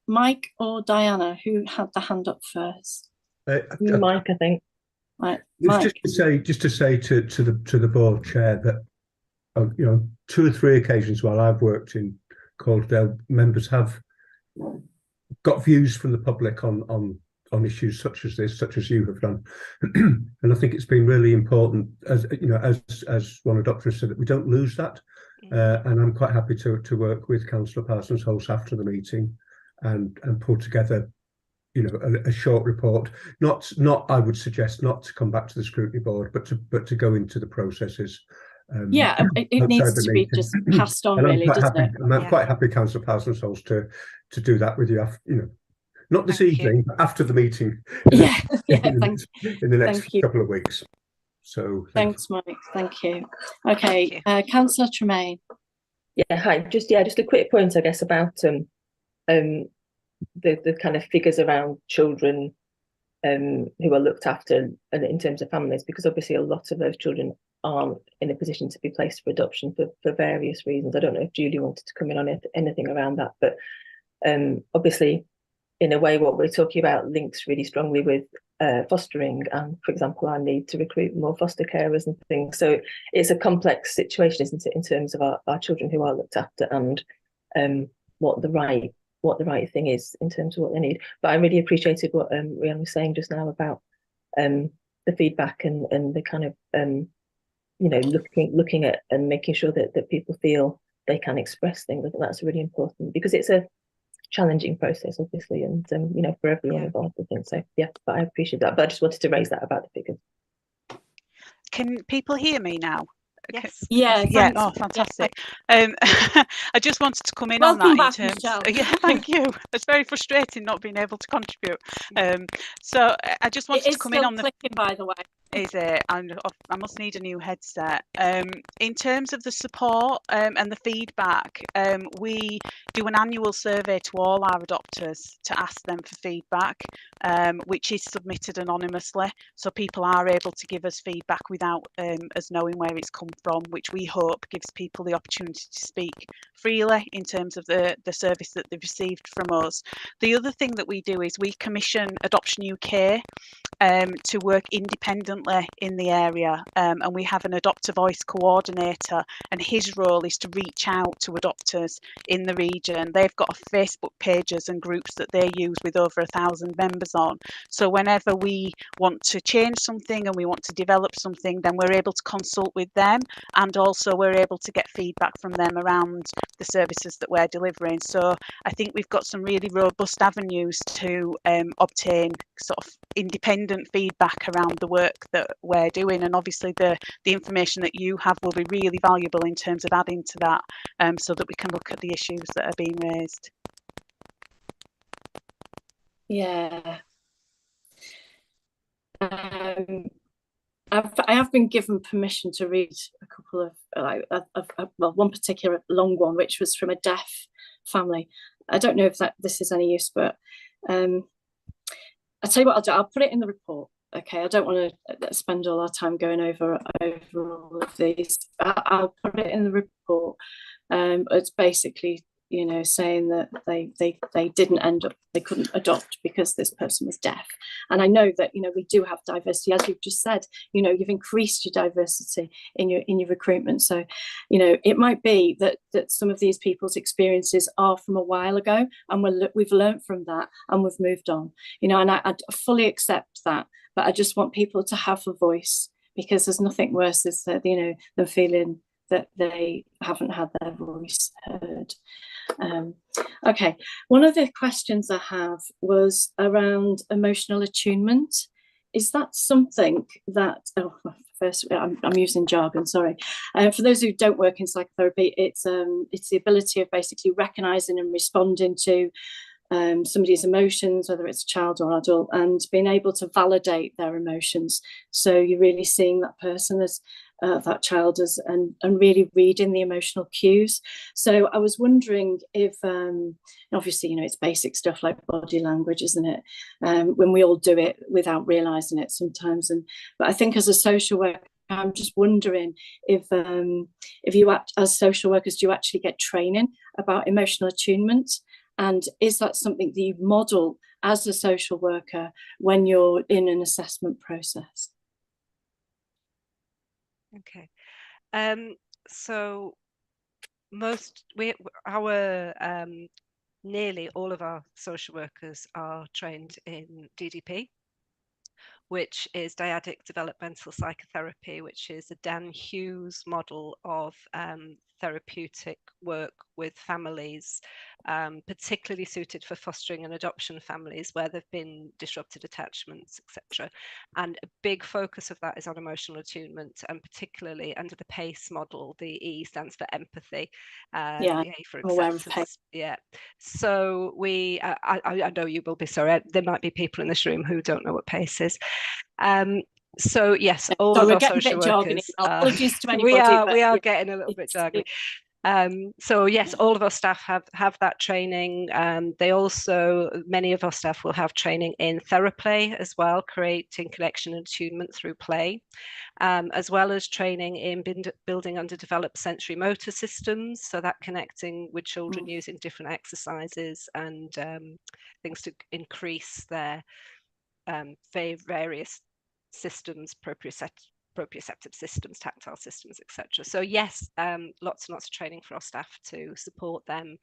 Mike or Diana, who had the hand up first? Mike, I think. Right, Mike. Just to say to the board chair that, you know, 2 or 3 occasions while I've worked in Calderdale, members have got views from the public on issues such as this, such as you have done, and I think it's been really important, as you know, as one adopter said, that we don't lose that. And I'm quite happy to work with Councillor Parsons-Hulse after the meeting and pull together, you know, a short report. Not I would suggest not to come back to the scrutiny board, but to go into the processes. It needs to be just passed on, and really, doesn't it? I'm quite happy, Councillor Parsons-Hulse, to do that with you after, you know, not this evening, but after the meeting. In the next couple of weeks. So thanks, Mike. Thank you. Okay, Councillor Tremaine. Yeah, hi. Just a quick point, I guess, about the kind of figures around children who are looked after, and in terms of families, because obviously a lot of those children aren't in a position to be placed for adoption for various reasons. I don't know if Julie wanted to come in on anything around that, but obviously, in a way, what we're talking about links really strongly with fostering, and for example, our need to recruit more foster carers and things. So it's a complex situation, isn't it, in terms of our children who are looked after, and what the right thing is in terms of what they need. But I really appreciated what Rhian was saying just now about the feedback and the kind of you know, looking at and making sure that people feel they can express things. I think that's really important, because it's a challenging process, obviously, and you know, for everyone involved, I think. So yeah, but I appreciate that. But I just wanted to raise that about the figures. Can people hear me now? Yes. Yeah. Oh, fantastic. I just wanted to come in on that. Back, in terms, Michelle. Yeah, thank you. It's very frustrating not being able to contribute. So I just wanted to come in on the. Clicking, by the way. Is it? I must need a new headset. In terms of the support and the feedback, we do an annual survey to all our adopters to ask them for feedback, which is submitted anonymously, so people are able to give us feedback without us knowing where it's come from, which we hope gives people the opportunity to speak freely in terms of the service that they've received from us. The other thing that we do is we commission Adoption UK to work independently in the area, and we have an Adopt a Voice coordinator, and his role is to reach out to adopters in the region. They've got Facebook pages and groups that they use with over 1,000 members on, so whenever we want to change something and we want to develop something, then we're able to consult with them, and also we're able to get feedback from them around the services that we're delivering. So I think we've got some really robust avenues to obtain sort of independent feedback around the work that we're doing, and obviously the information that you have will be really valuable in terms of adding to that, so that we can look at the issues that are being raised. Yeah. I have been given permission to read a couple of well, one particular long one, which was from a deaf family. I don't know if this is any use, but I'll tell you what I'll do. I'll put it in the report okay, I don't want to spend all our time going over all of these. I'll put it in the report. It's basically, you know, saying that they didn't end up, they couldn't adopt because this person was deaf. And I know that, you know, we do have diversity, as you've just said. You know, you've increased your diversity in your recruitment. So, you know, it might be that some of these people's experiences are from a while ago, and we've learned from that and we've moved on. You know, and I fully accept that, but I just want people to have a voice, because there's nothing worse, is that, you know, than feeling that they haven't had their voice heard. Okay, one of the questions I have was around emotional attunement. Is that something that, first, I'm using jargon, sorry. For those who don't work in psychotherapy, it's the ability of basically recognising and responding to somebody's emotions, whether it's a child or adult, and being able to validate their emotions. So you're really seeing that person as that child as, and really reading the emotional cues. So I was wondering if, obviously, you know, it's basic stuff like body language, isn't it? When we all do it without realising it sometimes. But I think as a social worker, I'm just wondering if you, as social workers, do you actually get training about emotional attunement? And is that something that you model as a social worker when you're in an assessment process? Okay. So nearly all of our social workers are trained in DDP, which is dyadic developmental psychotherapy, which is a Dan Hughes model of therapeutic work with families, particularly suited for fostering and adoption families where there've been disrupted attachments, etc. And a big focus of that is on emotional attunement, and particularly under the PACE model. The E stands for empathy, Yeah, the A for I'm aware of acceptance. Yeah. So I know you will be sorry. There might be people in this room who don't know what PACE is. So yes, all of our social workers. Apologies to anybody, we are getting a little bit jargony. So yes, all of our staff have that training. They also, many of our staff will have training in theraplay as well, creating connection and attunement through play, as well as training in building underdeveloped sensory motor systems. So that connecting with children using different exercises and things to increase their various systems, proprioceptive systems, tactile systems, etc. So yes, lots and lots of training for our staff to support them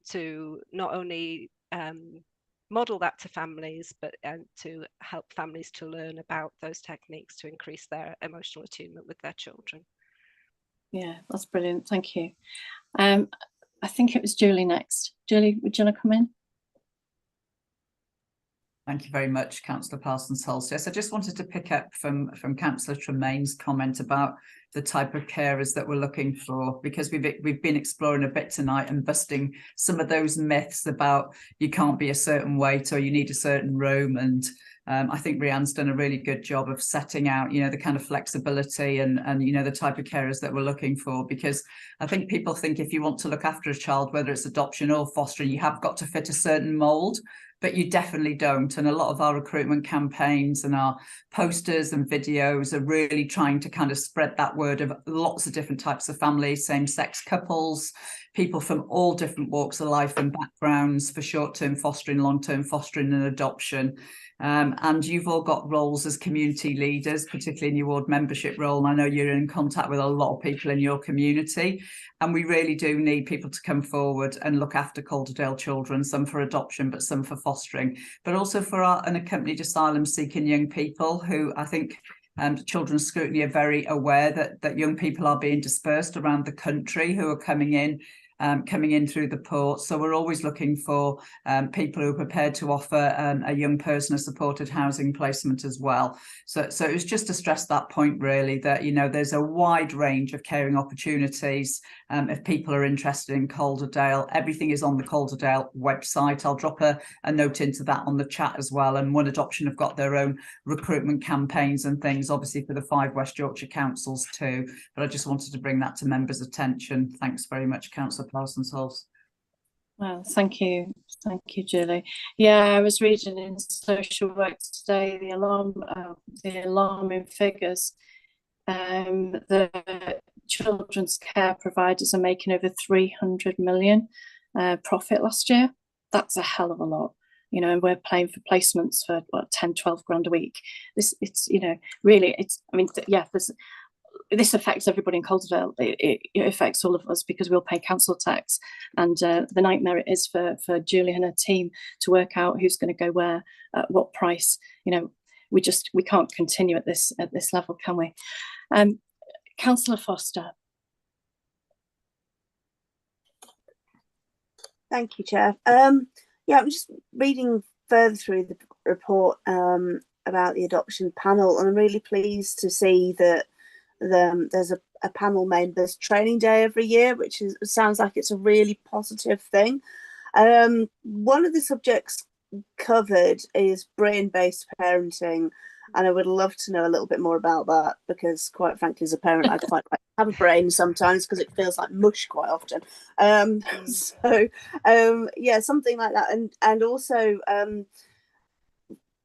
to not only model that to families, but to help families to learn about those techniques to increase their emotional attunement with their children. Yeah, that's brilliant. Thank you. I think it was Julie next. Julie, would you want to come in? Thank you very much, Councillor Parsons-Hulse. Yes, I just wanted to pick up from Councillor Tremaine's comment about the type of carers that we're looking for, because we've been exploring a bit tonight and busting some of those myths about you can't be a certain weight or you need a certain room. And I think Rianne's done a really good job of setting out, you know, the kind of flexibility and you know, the type of carers that we're looking for, because I think people think if you want to look after a child, whether it's adoption or fostering, you have got to fit a certain mould. But you definitely don't. And a lot of our recruitment campaigns and our posters and videos are really trying to kind of spread that word of lots of different types of families, same-sex couples, people from all different walks of life and backgrounds for short-term fostering, long-term fostering and adoption. And you've all got roles as community leaders, particularly in your ward membership role. And I know you're in contact with a lot of people in your community. And we really do need people to come forward and look after Calderdale children, some for adoption, but some for fostering, but also for our unaccompanied asylum-seeking young people who I think Children's Scrutiny are very aware that young people are being dispersed around the country who are coming in through the port. So we're always looking for people who are prepared to offer a young person a supported housing placement as well. So it was just to stress that point, really, that, you know, there's a wide range of caring opportunities. If people are interested in Calderdale, everything is on the Calderdale website. I'll drop a note into that on the chat as well. And One Adoption have got their own recruitment campaigns and things, obviously for the 5 West Yorkshire councils too. But I just wanted to bring that to members' attention. Thanks very much, Councillor Parsons-Hulse. Well, thank you, Julie. Yeah, I was reading in social work today the alarming figures. The children's care providers are making over 300 million profit last year. That's a hell of a lot, you know, and we're paying for placements for what, 10, 12 grand a week. It's you know, really, I mean, yeah, this affects everybody in Calderdale. It affects all of us because we'll pay council tax, and the nightmare it is for Julie and her team to work out who's going to go where at what price. You know, we can't continue at this level, can we? Councillor Foster. Thank you, Chair. Yeah, I'm just reading further through the report about the adoption panel, and I'm really pleased to see that there's a panel members training day every year, which sounds like it's a really positive thing. One of the subjects covered is brain-based parenting, and I would love to know a little bit more about that, because quite frankly, as a parent, I quite like to have a brain sometimes because it feels like mush quite often. Yeah, something like that. And also,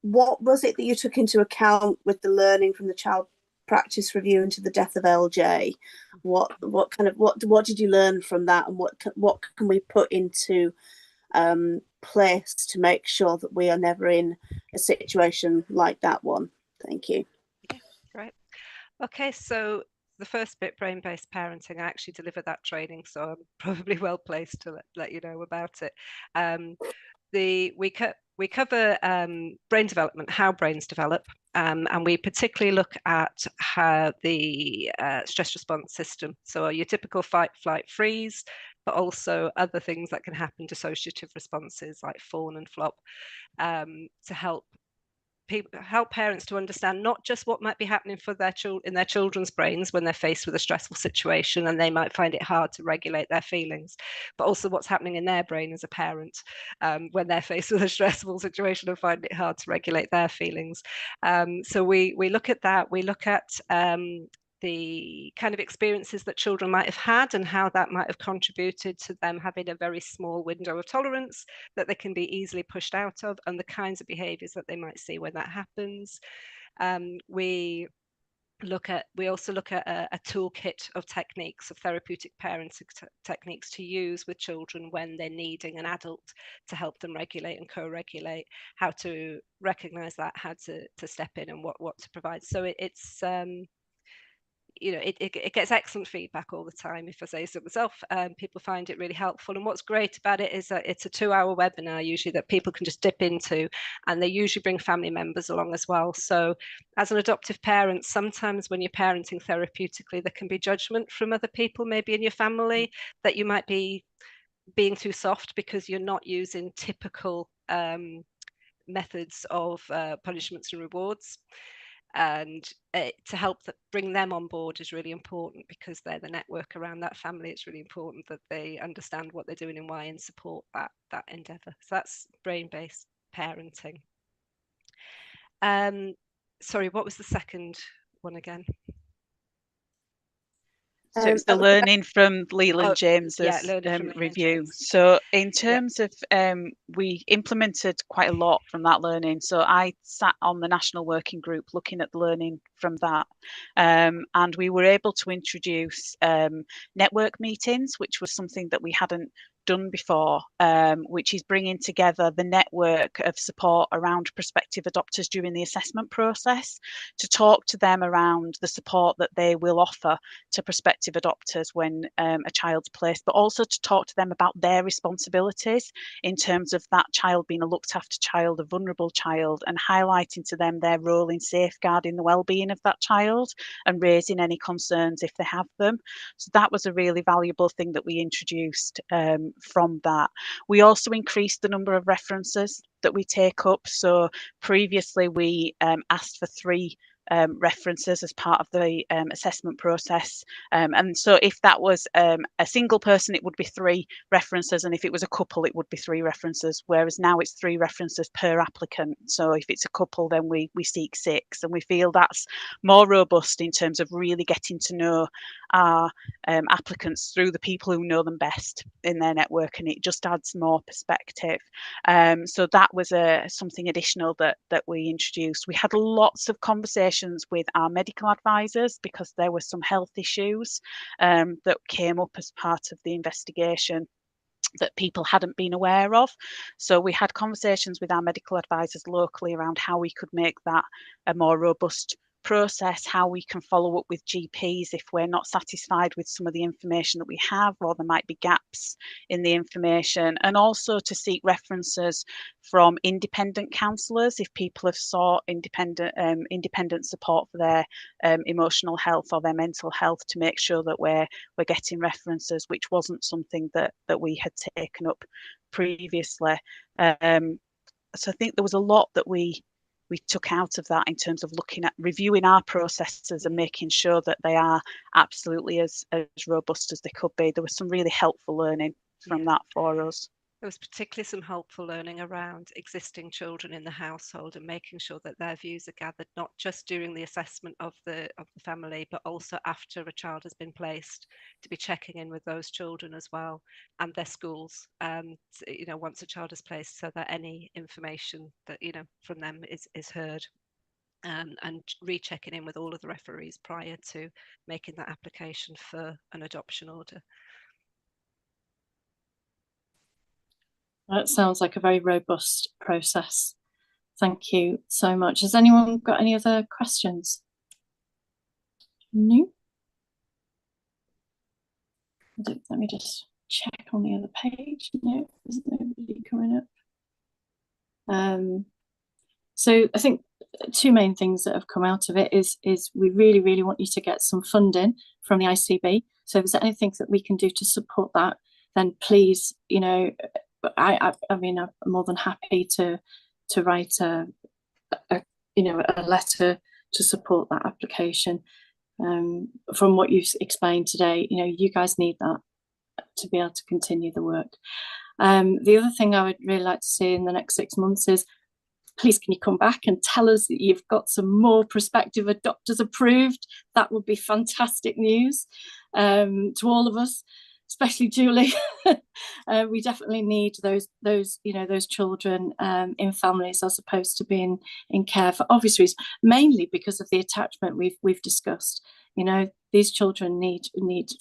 what was it that you took into account with the learning from the child practice review into the death of LJ? What did you learn from that, and what can we put into place to make sure that we are never in a situation like that one? Thank you. Yeah, great. Okay, so the first bit, brain-based parenting, I actually delivered that training, so I'm probably well placed to let you know about it. We cover brain development, how brains develop, and we particularly look at how the stress response system, so your typical fight, flight, freeze, but also other things that can happen, dissociative responses like fawn and flop, to help parents to understand not just what might be happening for their in their children's brains when they're faced with a stressful situation and they might find it hard to regulate their feelings, but also what's happening in their brain as a parent when they're faced with a stressful situation and find it hard to regulate their feelings. So we look at that. We look at the kind of experiences that children might have had and how that might have contributed to them having a very small window of tolerance that they can be easily pushed out of, and the kinds of behaviours that they might see when that happens. We also look at a toolkit of techniques, of therapeutic parenting techniques to use with children when they're needing an adult to help them regulate and co-regulate, how to recognise that, how to step in, and what to provide. So it's you know, it gets excellent feedback all the time, if I say so myself. People find it really helpful, and what's great about it is that it's a 2-hour webinar usually that people can just dip into, and they usually bring family members along as well. So as an adoptive parent, sometimes when you're parenting therapeutically, there can be judgment from other people, maybe in your family, that you might be being too soft because you're not using typical methods of punishments and rewards. And to help bring them on board is really important, because they're the network around that family. It's really important that they understand what they're doing and why, and support that endeavour. So that's brain-based parenting. Sorry, what was the second one again? So it's the learning from Leland James's review. So in terms of, we implemented quite a lot from that learning. So I sat on the national working group looking at the learning from that. And we were able to introduce network meetings, which was something that we hadn't done before, which is bringing together the network of support around prospective adopters during the assessment process, to talk to them around the support that they will offer to prospective adopters when a child's placed, but also to talk to them about their responsibilities in terms of that child being a looked after child, a vulnerable child, and highlighting to them their role in safeguarding the well-being of that child and raising any concerns if they have them. So that was a really valuable thing that we introduced from that. We also increased the number of references that we take up. So previously we asked for 3 references as part of the assessment process. And so if that was a single person, it would be 3 references, and if it was a couple, it would be 3 references, whereas now it's 3 references per applicant. So if it's a couple, then we seek 6, and we feel that's more robust in terms of really getting to know our applicants through the people who know them best in their network, and it just adds more perspective. So that was something additional that we introduced. We had lots of conversations with our medical advisors because there were some health issues that came up as part of the investigation that people hadn't been aware of. So we had conversations with our medical advisors locally around how we could make that a more robust process, how we can follow up with GPs if we're not satisfied with some of the information that we have, or there might be gaps in the information, and also to seek references from independent counsellors if people have sought independent support for their emotional health or their mental health, to make sure that we're getting references, which wasn't something that we had taken up previously. So I think there was a lot that we took out of that in terms of looking at reviewing our processes and making sure that they are absolutely as robust as they could be. There was some really helpful learning from that for us. There was particularly some helpful learning around existing children in the household and making sure that their views are gathered, not just during the assessment of the family, but also after a child has been placed, to be checking in with those children as well, and their schools, once a child is placed, so that any information that, from them is heard. And rechecking in with all of the referees prior to making that application for an adoption order. That sounds like a very robust process. Thank you so much. Has anyone got any other questions? No? Let me just check on the other page. No, there's nobody coming up. So I think 2 main things that have come out of it is we really, really want you to get some funding from the ICB. So if there's anything that we can do to support that, then please, I mean, I'm more than happy to write a letter to support that application. From what you've explained today, you guys need that to be able to continue the work. The other thing I would really like to see in the next 6 months is, please can you come back and tell us that you've got some more prospective adopters approved? That would be fantastic news to all of us, especially Julie. We definitely need those children in families as opposed to being in care for obvious reasons, mainly because of the attachment we've discussed. These children need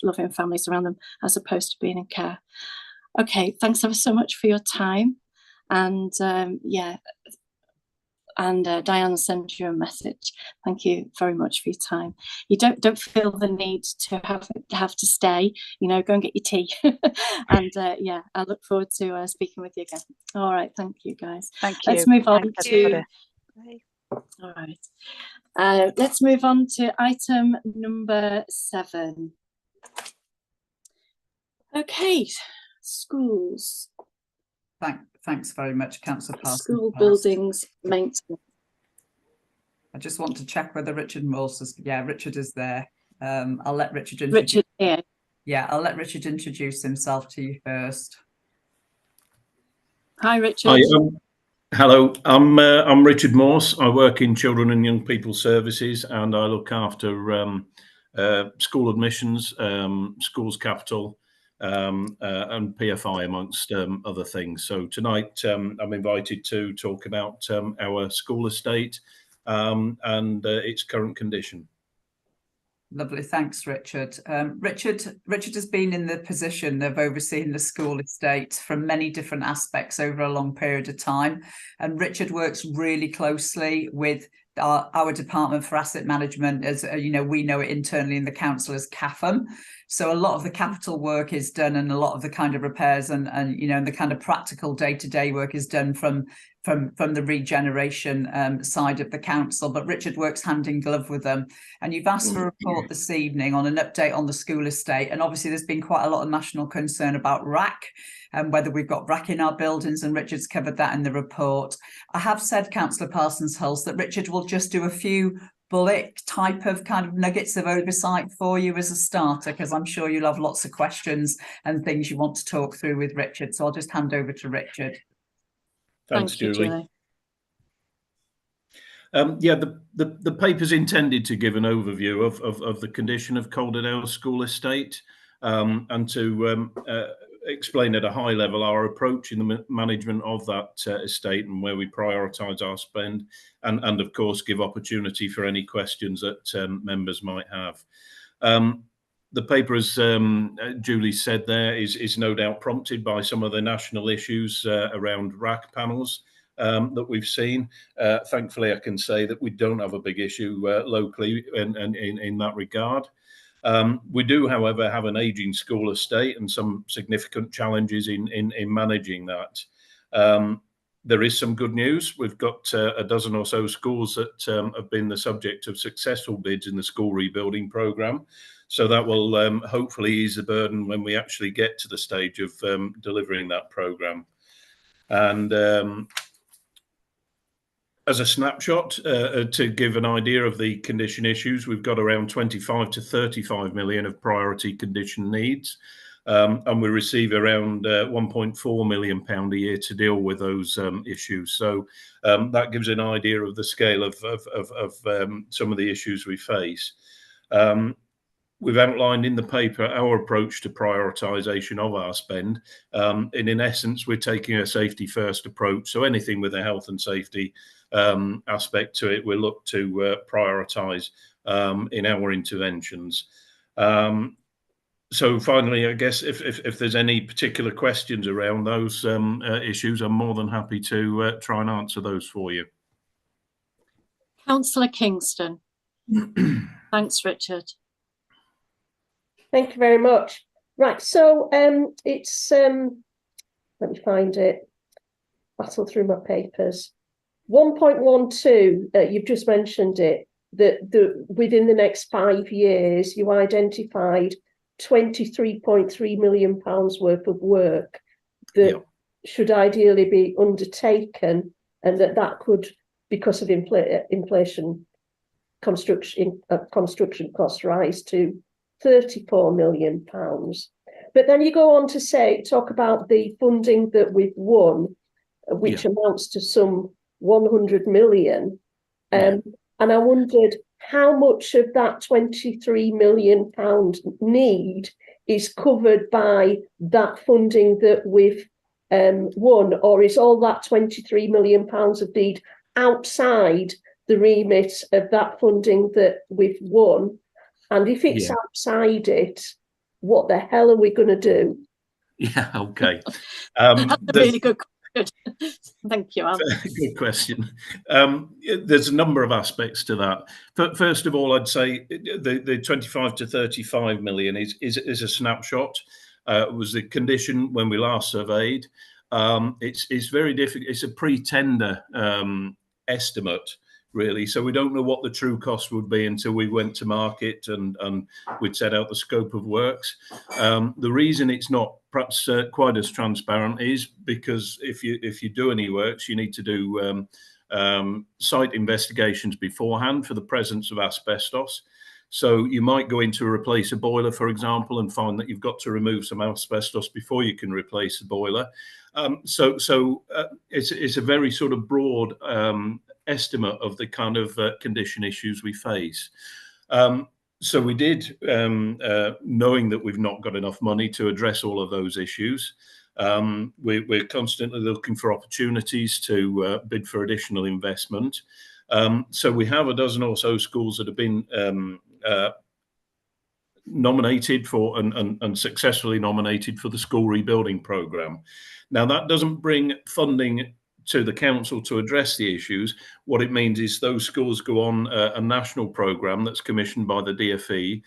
loving families around them as opposed to being in care. Okay, thanks ever so much for your time, and Diana sends you a message. Thank you very much for your time. You don't feel the need to have to stay. Go and get your tea. And I look forward to speaking with you again. All right, thank you guys. Thank you. Let's move on to. All right. Let's move on to item number 7. Okay, schools. Thanks very much, Councillor Parsons. School buildings maintenance. I just want to check whether Richard Morse is. Yeah, Richard is there. I'll let Richard introduce. Richard here. Yeah, I'll let Richard introduce himself to you first. Hi, Richard. Hi, hello. I'm Richard Morse. I work in Children and Young People Services, and I look after school admissions, schools capital, and PFI, amongst other things. So tonight I'm invited to talk about our school estate and its current condition. Lovely, thanks, Richard. Richard has been in the position of overseeing the school estate from many different aspects over a long period of time, and Richard works really closely with our Department for Asset Management, as we know it internally in the council as CAFM. So a lot of the capital work is done, and a lot of the kind of repairs and the kind of practical day-to-day work is done from the regeneration side of the council. But Richard works hand in glove with them. And you've asked for a report this evening on an update on the school estate. And obviously there's been quite a lot of national concern about RAC and whether we've got RAC in our buildings, and Richard's covered that in the report. I have said, Councillor Parsons-Hulse, that Richard will just do a few bullet type of kind of nuggets of oversight for you as a starter, because I'm sure you'll have lots of questions and things you want to talk through with Richard. So I'll just hand over to Richard. Thanks, Thank you, Julie. Yeah, the paper's intended to give an overview of the condition of Calderdale School Estate, and to explain at a high level our approach in the management of that estate and where we prioritise our spend, and of course give opportunity for any questions that members might have. The paper, as Julie said there, is no doubt prompted by some of the national issues around rack panels that we've seen. Thankfully, I can say that we don't have a big issue locally in that regard. We do, however, have an ageing school estate and some significant challenges in managing that. There is some good news. We've got a dozen or so schools that have been the subject of successful bids in the school rebuilding programme. So that will hopefully ease the burden when we actually get to the stage of delivering that programme. And as a snapshot, to give an idea of the condition issues, we've got around 25 to 35 million of priority condition needs, and we receive around £1.4 million a year to deal with those issues. So that gives an idea of the scale of some of the issues we face. We've outlined in the paper our approach to prioritisation of our spend. And in essence, we're taking a safety first approach. So anything with a health and safety aspect to it, we'll look to prioritise in our interventions. So finally, I guess if there's any particular questions around those issues, I'm more than happy to try and answer those for you. Councillor Kingston. Thanks, Richard. Thank you very much. Right, so it's let me find it. Battle through my papers. 1.12. You've just mentioned it. That within the next 5 years, you identified £23.3 million worth of work that should ideally be undertaken, and that could, because of inflation, construction costs rise to £34 million. But then you go on to talk about the funding that we've won, which amounts to some 100 million. And I wondered how much of that £23 million need is covered by that funding that we've won, or is all that £23 million of need outside the remit of that funding that we've won? And if it's outside it, what the hell are we going to do? Yeah, okay. That's a really good question. Thank you, Anne. Good question. There's a number of aspects to that. First of all, I'd say the 25 to 35 million is a snapshot. It was the condition when we last surveyed. It's very difficult. It's a pre-tender estimate, really. So we don't know what the true cost would be until we went to market and we'd set out the scope of works. The reason it's not perhaps quite as transparent is because if you do any works, you need to do site investigations beforehand for the presence of asbestos. So you might go in to replace a boiler, for example, and find that you've got to remove some asbestos before you can replace the boiler. So it's a very sort of broad estimate of the kind of condition issues we face. So we did, knowing that we've not got enough money to address all of those issues, we're constantly looking for opportunities to bid for additional investment. So we have a dozen or so schools that have been nominated for and successfully nominated for the school rebuilding programme. Now, that doesn't bring funding to the council to address the issues. What it means is those schools go on a national programme that's commissioned by the DfE,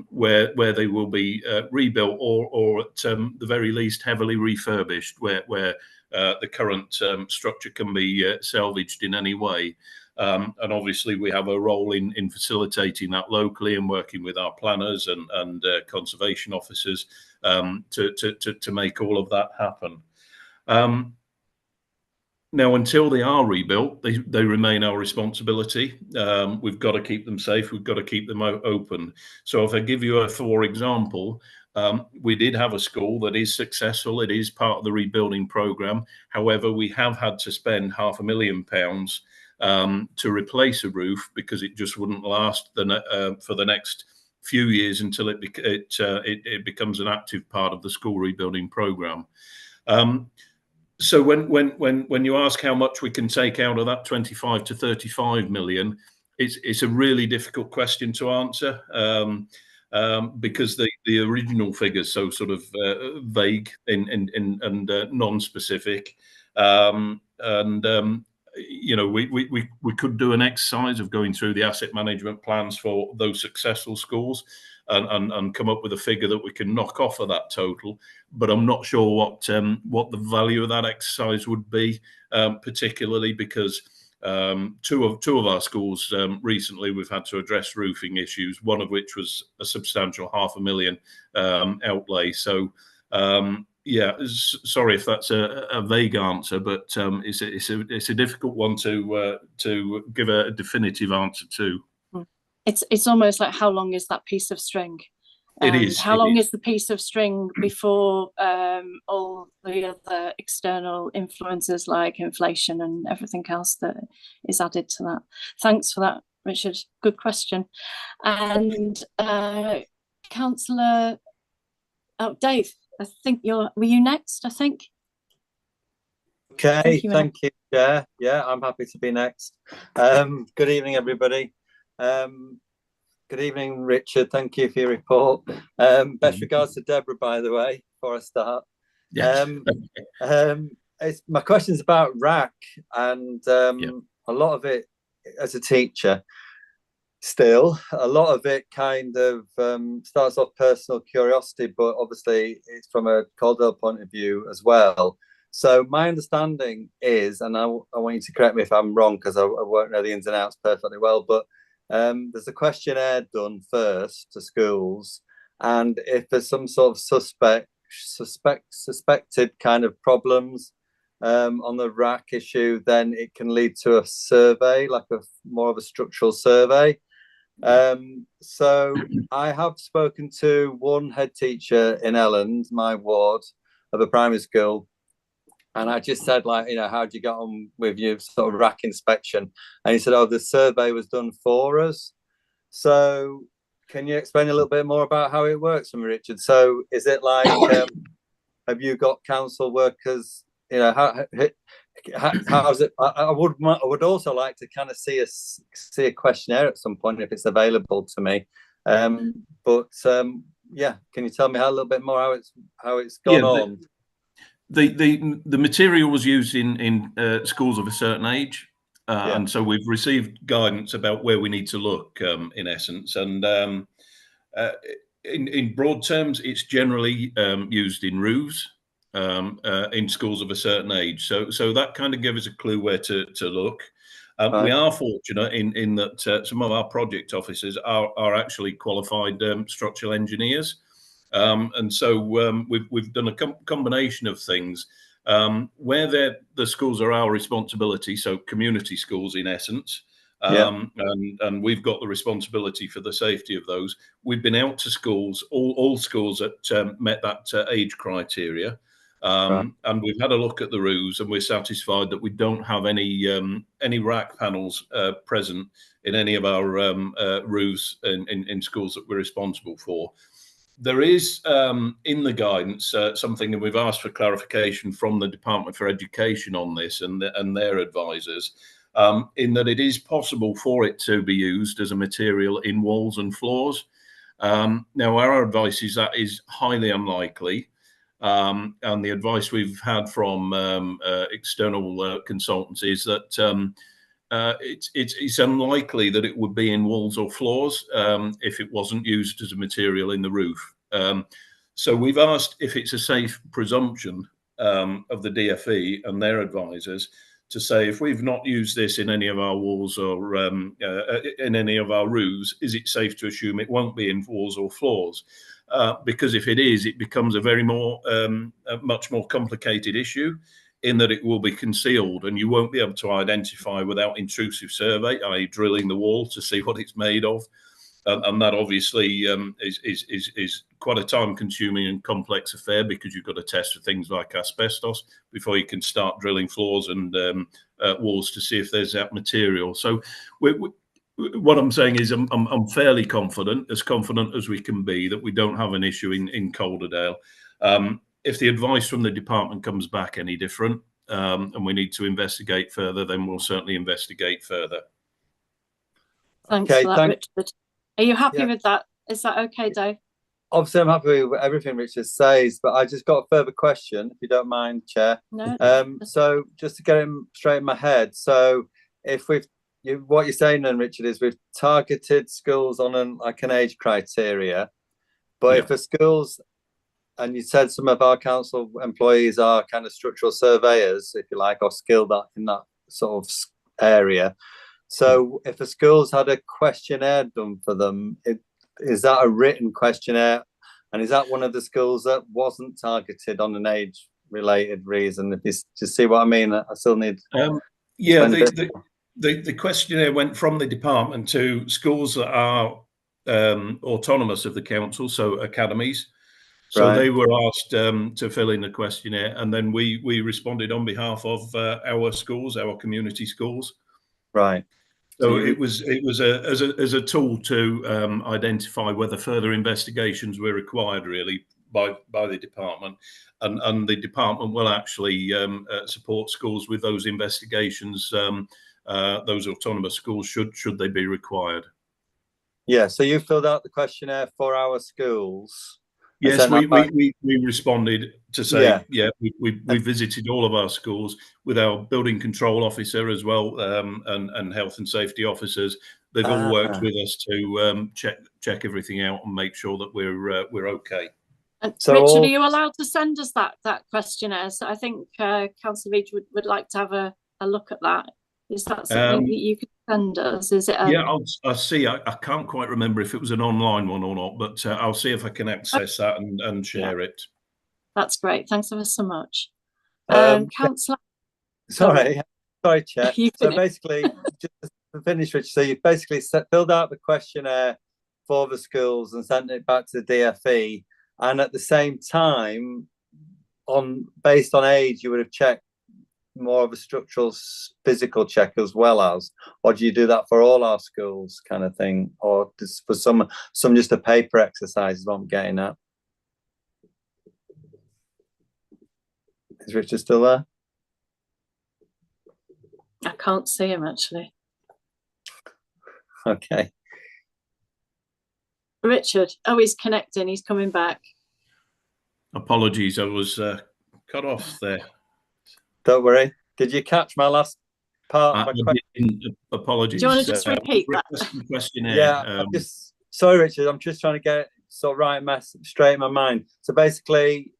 where they will be rebuilt or at the very least heavily refurbished, where the current structure can be salvaged in any way. And obviously we have a role in facilitating that locally and working with our planners and conservation officers to make all of that happen. Now, until they are rebuilt, they remain our responsibility. We've got to keep them safe. We've got to keep them open. So if I give you for example, we did have a school that is successful. It is part of the rebuilding programme. However, we have had to spend £500,000 to replace a roof because it just wouldn't last for the next few years until it becomes an active part of the school rebuilding programme. So when you ask how much we can take out of that 25 to 35 million, it's a really difficult question to answer because the original figures so sort of vague and non-specific, you know, we could do an exercise of going through the asset management plans for those successful schools and come up with a figure that we can knock off of that total. But I'm not sure what the value of that exercise would be, particularly because two of our schools recently we've had to address roofing issues, one of which was a substantial £500,000 outlay. So yeah, sorry if that's a vague answer, but it's a difficult one to give a definitive answer to. It's almost like, how long is that piece of string? It is. How long is the piece of string before all the other external influences like inflation and everything else that is added to that? Thanks for that, Richard. Good question. And Councillor Dave, I think were you next, I think? Okay, thank you, Chair. Yeah, I'm happy to be next. Good evening, everybody. Good evening, Richard. Thank you for your report. Best regards to Deborah, by the way, before I start. Yes. My question's about RAC, and a lot of it, as a teacher, still, a lot of it kind of starts off personal curiosity, but obviously it's from a Calderdale point of view as well. So my understanding is, and I want you to correct me if I'm wrong, because I won't know the ins and outs perfectly well, but there's a questionnaire done first to schools, and if there's some sort of suspected kind of problems on the RAC issue, then it can lead to a survey, like more of a structural survey. So I have spoken to one head teacher in Elland, my ward, of a primary school, and I just said, like, you know, how'd you get on with your sort of RAC inspection? And he said, oh, the survey was done for us. So can you explain a little bit more about how it works from Richard? So is it like, have you got council workers, you know, how's it? I would also like to kind of see a questionnaire at some point if it's available to me. But yeah, can you tell me a little bit more how it's gone on? The material was used in schools of a certain age, and so we've received guidance about where we need to look, in essence. And in broad terms, it's generally used in roofs in schools of a certain age. So that kind of gives us a clue where to look. Right. We are fortunate in that some of our project officers are actually qualified structural engineers. And so we've done a combination of things where the schools are our responsibility, so community schools in essence, and we've got the responsibility for the safety of those. We've been out to schools, all schools that met that age criteria, and we've had a look at the roofs, and we're satisfied that we don't have any rack panels present in any of our roofs in schools that we're responsible for. There is in the guidance something that we've asked for clarification from the Department for Education on this and their advisors, in that it is possible for it to be used as a material in walls and floors. Now, our advice is that is highly unlikely, and the advice we've had from external consultants is that it's unlikely that it would be in walls or floors if it wasn't used as a material in the roof. So we've asked if it's a safe presumption of the DFE and their advisors to say, if we've not used this in any of our walls or in any of our roofs, is it safe to assume it won't be in walls or floors? Because if it is, it becomes a much more complicated issue. in that it will be concealed and you won't be able to identify without intrusive survey, i.e. drilling the wall to see what it's made of. And that obviously is quite a time-consuming and complex affair, because you've got to test for things like asbestos before you can start drilling floors and walls to see if there's that material. So what I'm saying is I'm fairly confident as we can be, that we don't have an issue in Calderdale. If the advice from the department comes back any different, and we need to investigate further, then we'll certainly investigate further. Thanks for that, Richard. Are you happy with that? Is that okay, Dave? Obviously, I'm happy with everything Richard says, but I just got a further question, if you don't mind, Chair. No. So just to get him straight in my head, so if what you're saying then, Richard, is we've targeted schools on an age criteria, but if a school's, and you said some of our council employees are kind of structural surveyors, if you like, or skilled in that sort of area. So if a school's had a questionnaire done for them, is that a written questionnaire? And is that one of the schools that wasn't targeted on an age-related reason? If you just see what I mean, I still need. Yeah, the questionnaire went from the department to schools that are autonomous of the council, so academies. So they were asked to fill in the questionnaire, and then we responded on behalf of our schools, our community schools. Right. So it was as a tool to identify whether further investigations were required, really, by the department, and the department will actually support schools with those investigations. Those autonomous schools, should they be required. Yeah. So you filled out the questionnaire for our schools. Yes, we responded to say, we visited all of our schools with our building control officer as well, and health and safety officers. They've all worked with us to check everything out and make sure that we're okay. And so Richard, are you allowed to send us that questionnaire? So I think Councillor Reid would like to have a look at that. Is that something that you could send us? Is it? Yeah, I'll see. I can't quite remember if it was an online one or not, but I'll see if I can access that and share it. That's great. Thanks ever so much. Councillor. Sorry, Chair. So basically, just to finish, Richard, so you've basically filled out the questionnaire for the schools and sent it back to the DFE, and at the same time, based on age, you would have checked more of a structural physical check as well as, or do you do that for all our schools kind of thing, or just for some just a paper exercise is what I'm getting at? Is Richard still there? I can't see him actually. Okay. Richard, he's connecting, he's coming back. Apologies, I was cut off there. Don't worry. Did you catch my last part of my question? Apologies. Do you want to just repeat that? Questionnaire. Yeah, sorry, Richard. I'm just trying to get it straight in my mind. So basically,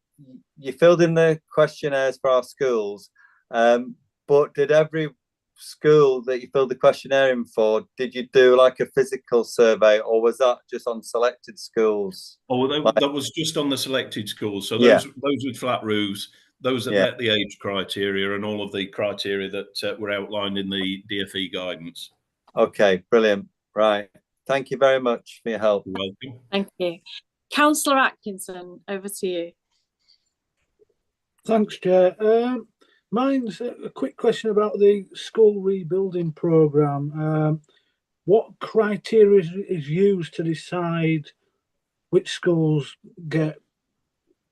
you filled in the questionnaires for our schools, but did every school that you filled the questionnaire in for, did you do like a physical survey, or was that just on selected schools? Oh, that was just on the selected schools. So those with flat roofs, those that met the age criteria and all of the criteria that were outlined in the DFE guidance. Okay, brilliant. Right. Thank you very much for your help. You're welcome. Thank you. Councillor Atkinson, over to you. Thanks, Chair. Mine's a quick question about the school rebuilding programme. What criteria is used to decide which schools get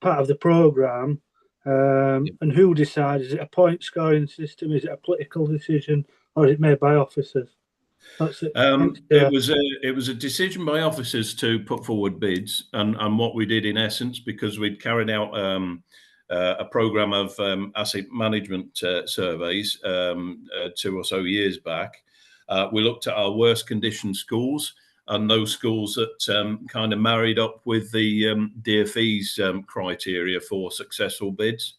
part of the programme? And who decides? Is it a point scoring system? Is it a political decision, or is it made by officers? That's it. It was a decision by officers to put forward bids, and what we did in essence, because we'd carried out a program of asset management surveys 2 or so years back, we looked at our worst condition schools and those schools that kind of married up with the DFE's criteria for successful bids.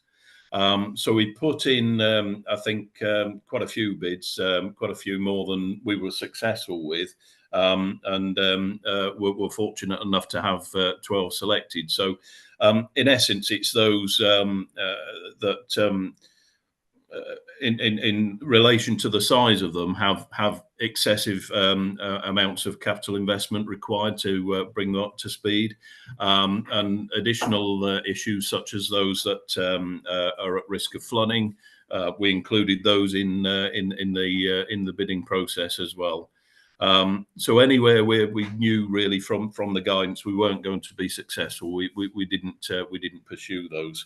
So we put in, I think, quite a few bids, quite a few more than we were successful with, and we're fortunate enough to have 12 selected. So in essence, it's those that in relation to the size of them, have excessive amounts of capital investment required to bring them up to speed, and additional issues such as those that are at risk of flooding. We included those in the bidding process as well. So anywhere where we knew really from the guidance we weren't going to be successful, we didn't pursue those.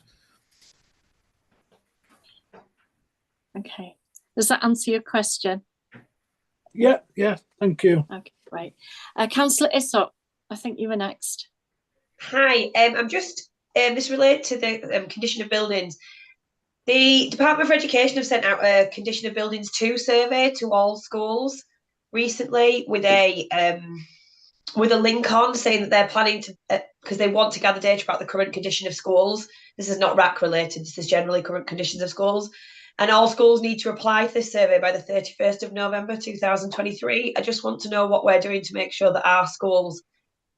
Okay. Does that answer your question? Yeah, thank you. Okay, great. Councillor Issop, I think you were next. Hi, I'm just this relates to the condition of buildings. The Department for Education have sent out a condition of buildings 2 survey to all schools recently with a link on saying that they're planning to, because they want to gather data about the current condition of schools. This is not RAC related, this is generally current conditions of schools. And all schools need to reply to this survey by the 31st of November 2023. I just want to know what we're doing to make sure that our schools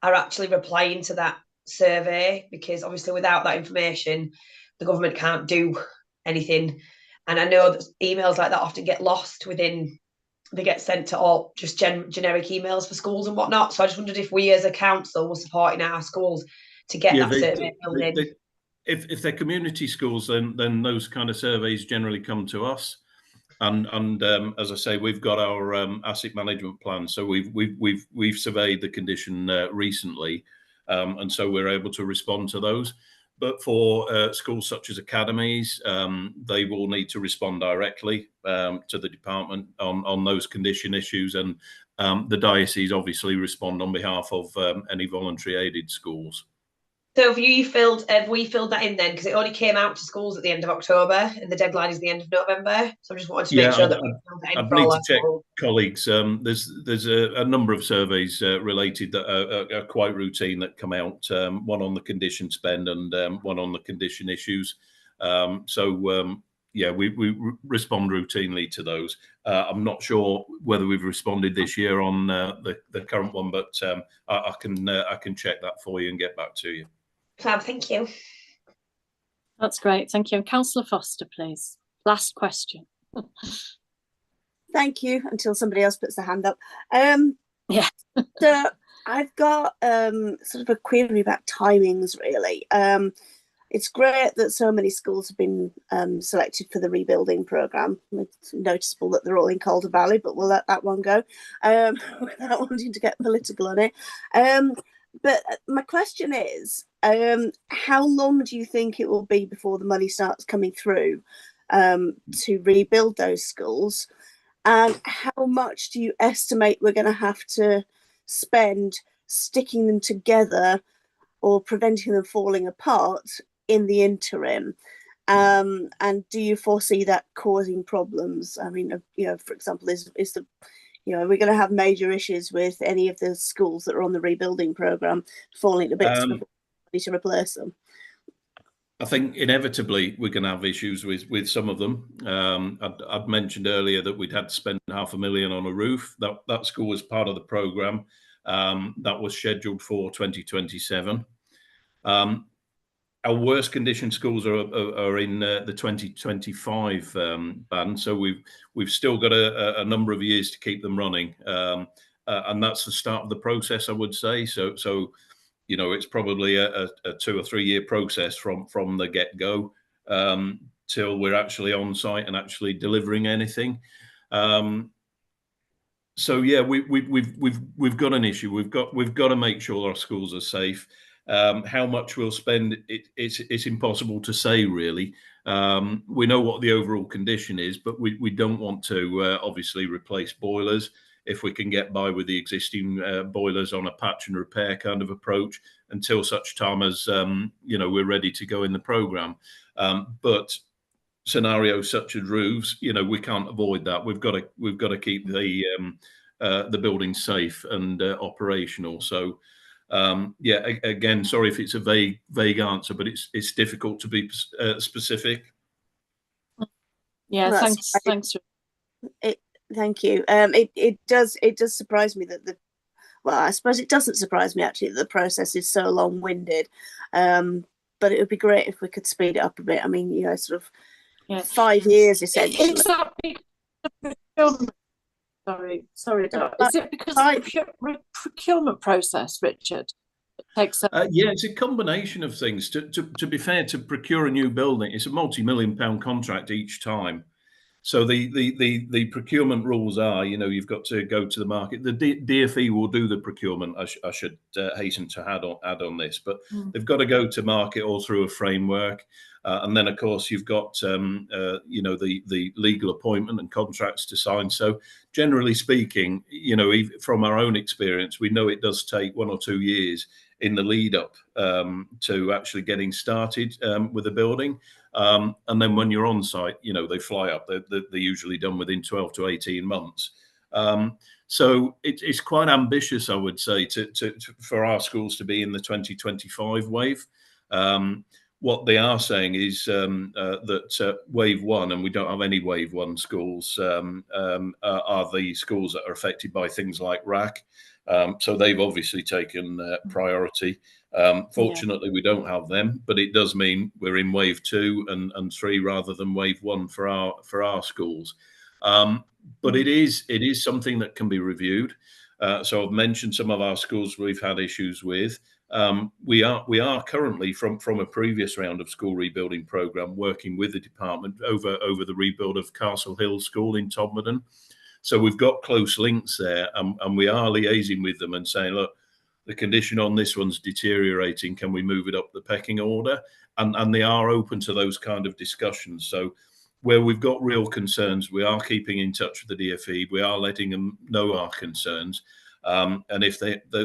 are actually replying to that survey, because obviously without that information, the government can't do anything. And I know that emails like that often get lost within, they get sent to all just generic emails for schools and whatnot. So I just wondered if we as a council were supporting our schools to get that survey filled in. If they're community schools, then those kind of surveys generally come to us, and as I say, we've got our asset management plan. So we've surveyed the condition recently, and so we're able to respond to those. But for schools such as academies, they will need to respond directly to the department on those condition issues, and the diocese obviously respond on behalf of any voluntary aided schools. So have we filled that in then? Because it only came out to schools at the end of October and the deadline is the end of November. So I just wanted to make sure that I'd need to check, colleagues. There's a number of surveys related that are quite routine that come out, one on the condition spend and one on the condition issues. Yeah, we respond routinely to those. I'm not sure whether we've responded this year on the current one, but I can check that for you and get back to you. Fab, thank you. That's great, thank you. Councillor Foster, please. Last question. Thank you, until somebody else puts their hand up. Yeah. So I've got sort of a query about timings, really. It's great that so many schools have been selected for the rebuilding programme. It's noticeable that they're all in Calder Valley, but we'll let that one go without wanting to get political on it. But my question is, how long do you think it will be before the money starts coming through to rebuild those schools? And how much do you estimate we're going to have to spend sticking them together or preventing them falling apart in the interim? And do you foresee that causing problems? I mean, for example, is the are we going to have major issues with any of the schools that are on the rebuilding programme falling to bits before we need to replace them? I think inevitably we're going to have issues with some of them. I'd mentioned earlier that we'd had to spend $500,000 on a roof. That school was part of the programme that was scheduled for 2027. Our worst condition schools are in the 2025 band, so we've still got a number of years to keep them running, and that's the start of the process, I would say. So it's probably a 2 or 3 year process from the get go till we're actually on site and actually delivering anything. So yeah, we've got an issue. We've got to make sure our schools are safe. How much we'll spend, it's impossible to say, really. We know what the overall condition is, but we don't want to obviously replace boilers if we can get by with the existing boilers on a patch and repair kind of approach until such time as we're ready to go in the programme. But scenarios such as roofs, we can't avoid that. We've got to keep the building safe and operational. So yeah, again, sorry if it's a vague answer, but it's difficult to be specific. Yeah, Well, thanks. Thank you. It does surprise me that well, I suppose it doesn't surprise me actually that the process is so long-winded. But it would be great if we could speed it up a bit. I mean, sort of 5 years essentially. Is that because of procurement? Sorry, Doc. Is it because of the procurement process, Richard? It takes Yeah, it's a combination of things. To be fair, to procure a new building, it's a multi-million-pound contract each time. So the procurement rules are, you know, you've got to go to the market. The DfE will do the procurement. I should hasten to add on this, but they've got to go to market all through a framework, and then of course you've got you know, the legal appointment and contracts to sign. So generally speaking, you know, from our own experience, we know it does take 1 or 2 years in the lead up to actually getting started with the building. And then when you're on site, you know, they fly up. They're usually done within 12 to 18 months. So it's quite ambitious, I would say, for our schools to be in the 2025 wave. What they are saying is that wave one, and we don't have any wave one schools, are the schools that are affected by things like RAC. So they've obviously taken priority. Fortunately, we don't have them, but it does mean we're in wave 2 and 3 rather than wave 1 for our schools. But it is something that can be reviewed. So I've mentioned some of our schools we've had issues with. We are currently from a previous round of school rebuilding programme working with the department over the rebuild of Castle Hill School in Todmorden. So we've got close links there, and we are liaising with them and saying, look, the condition on this one's deteriorating. Can we move it up the pecking order? And they are open to those kind of discussions. So where we've got real concerns, we are keeping in touch with the DfE. We are letting them know our concerns. And if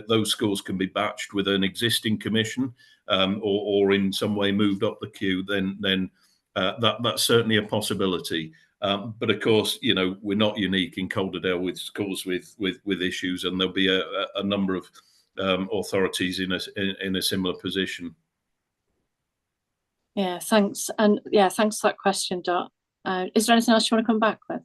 those schools can be batched with an existing commission or in some way moved up the queue, then that's certainly a possibility. But of course, you know, we're not unique in Calderdale with schools with issues, and there'll be a number of authorities in a similar position. Yeah, thanks. And yeah, thanks for that question, Dot. Is there anything else you want to come back with?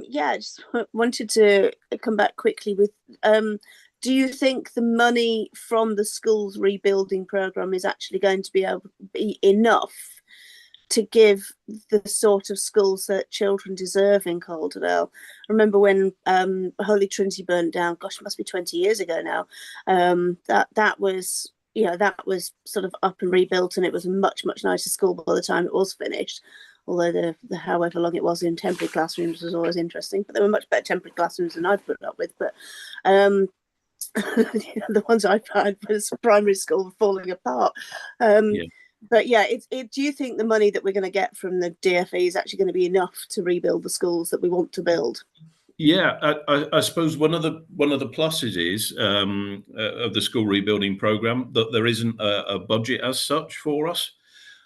Yeah, I just wanted to come back quickly with, do you think the money from the schools rebuilding programme is actually going to be enough to give the sort of schools that children deserve in Calderdale? I remember when Holy Trinity burnt down, gosh, it must be 20 years ago now, that was, you know, that was sort of up and rebuilt, and it was a much nicer school by the time it was finished. Although the however long it was in temporary classrooms was always interesting, but there were much better temporary classrooms than I've put up with. But the ones I've had was primary school were falling apart. But yeah, do you think the money that we're going to get from the DfE is actually going to be enough to rebuild the schools that we want to build? Yeah, I suppose one of the pluses is of the school rebuilding programme that there isn't a budget as such for us,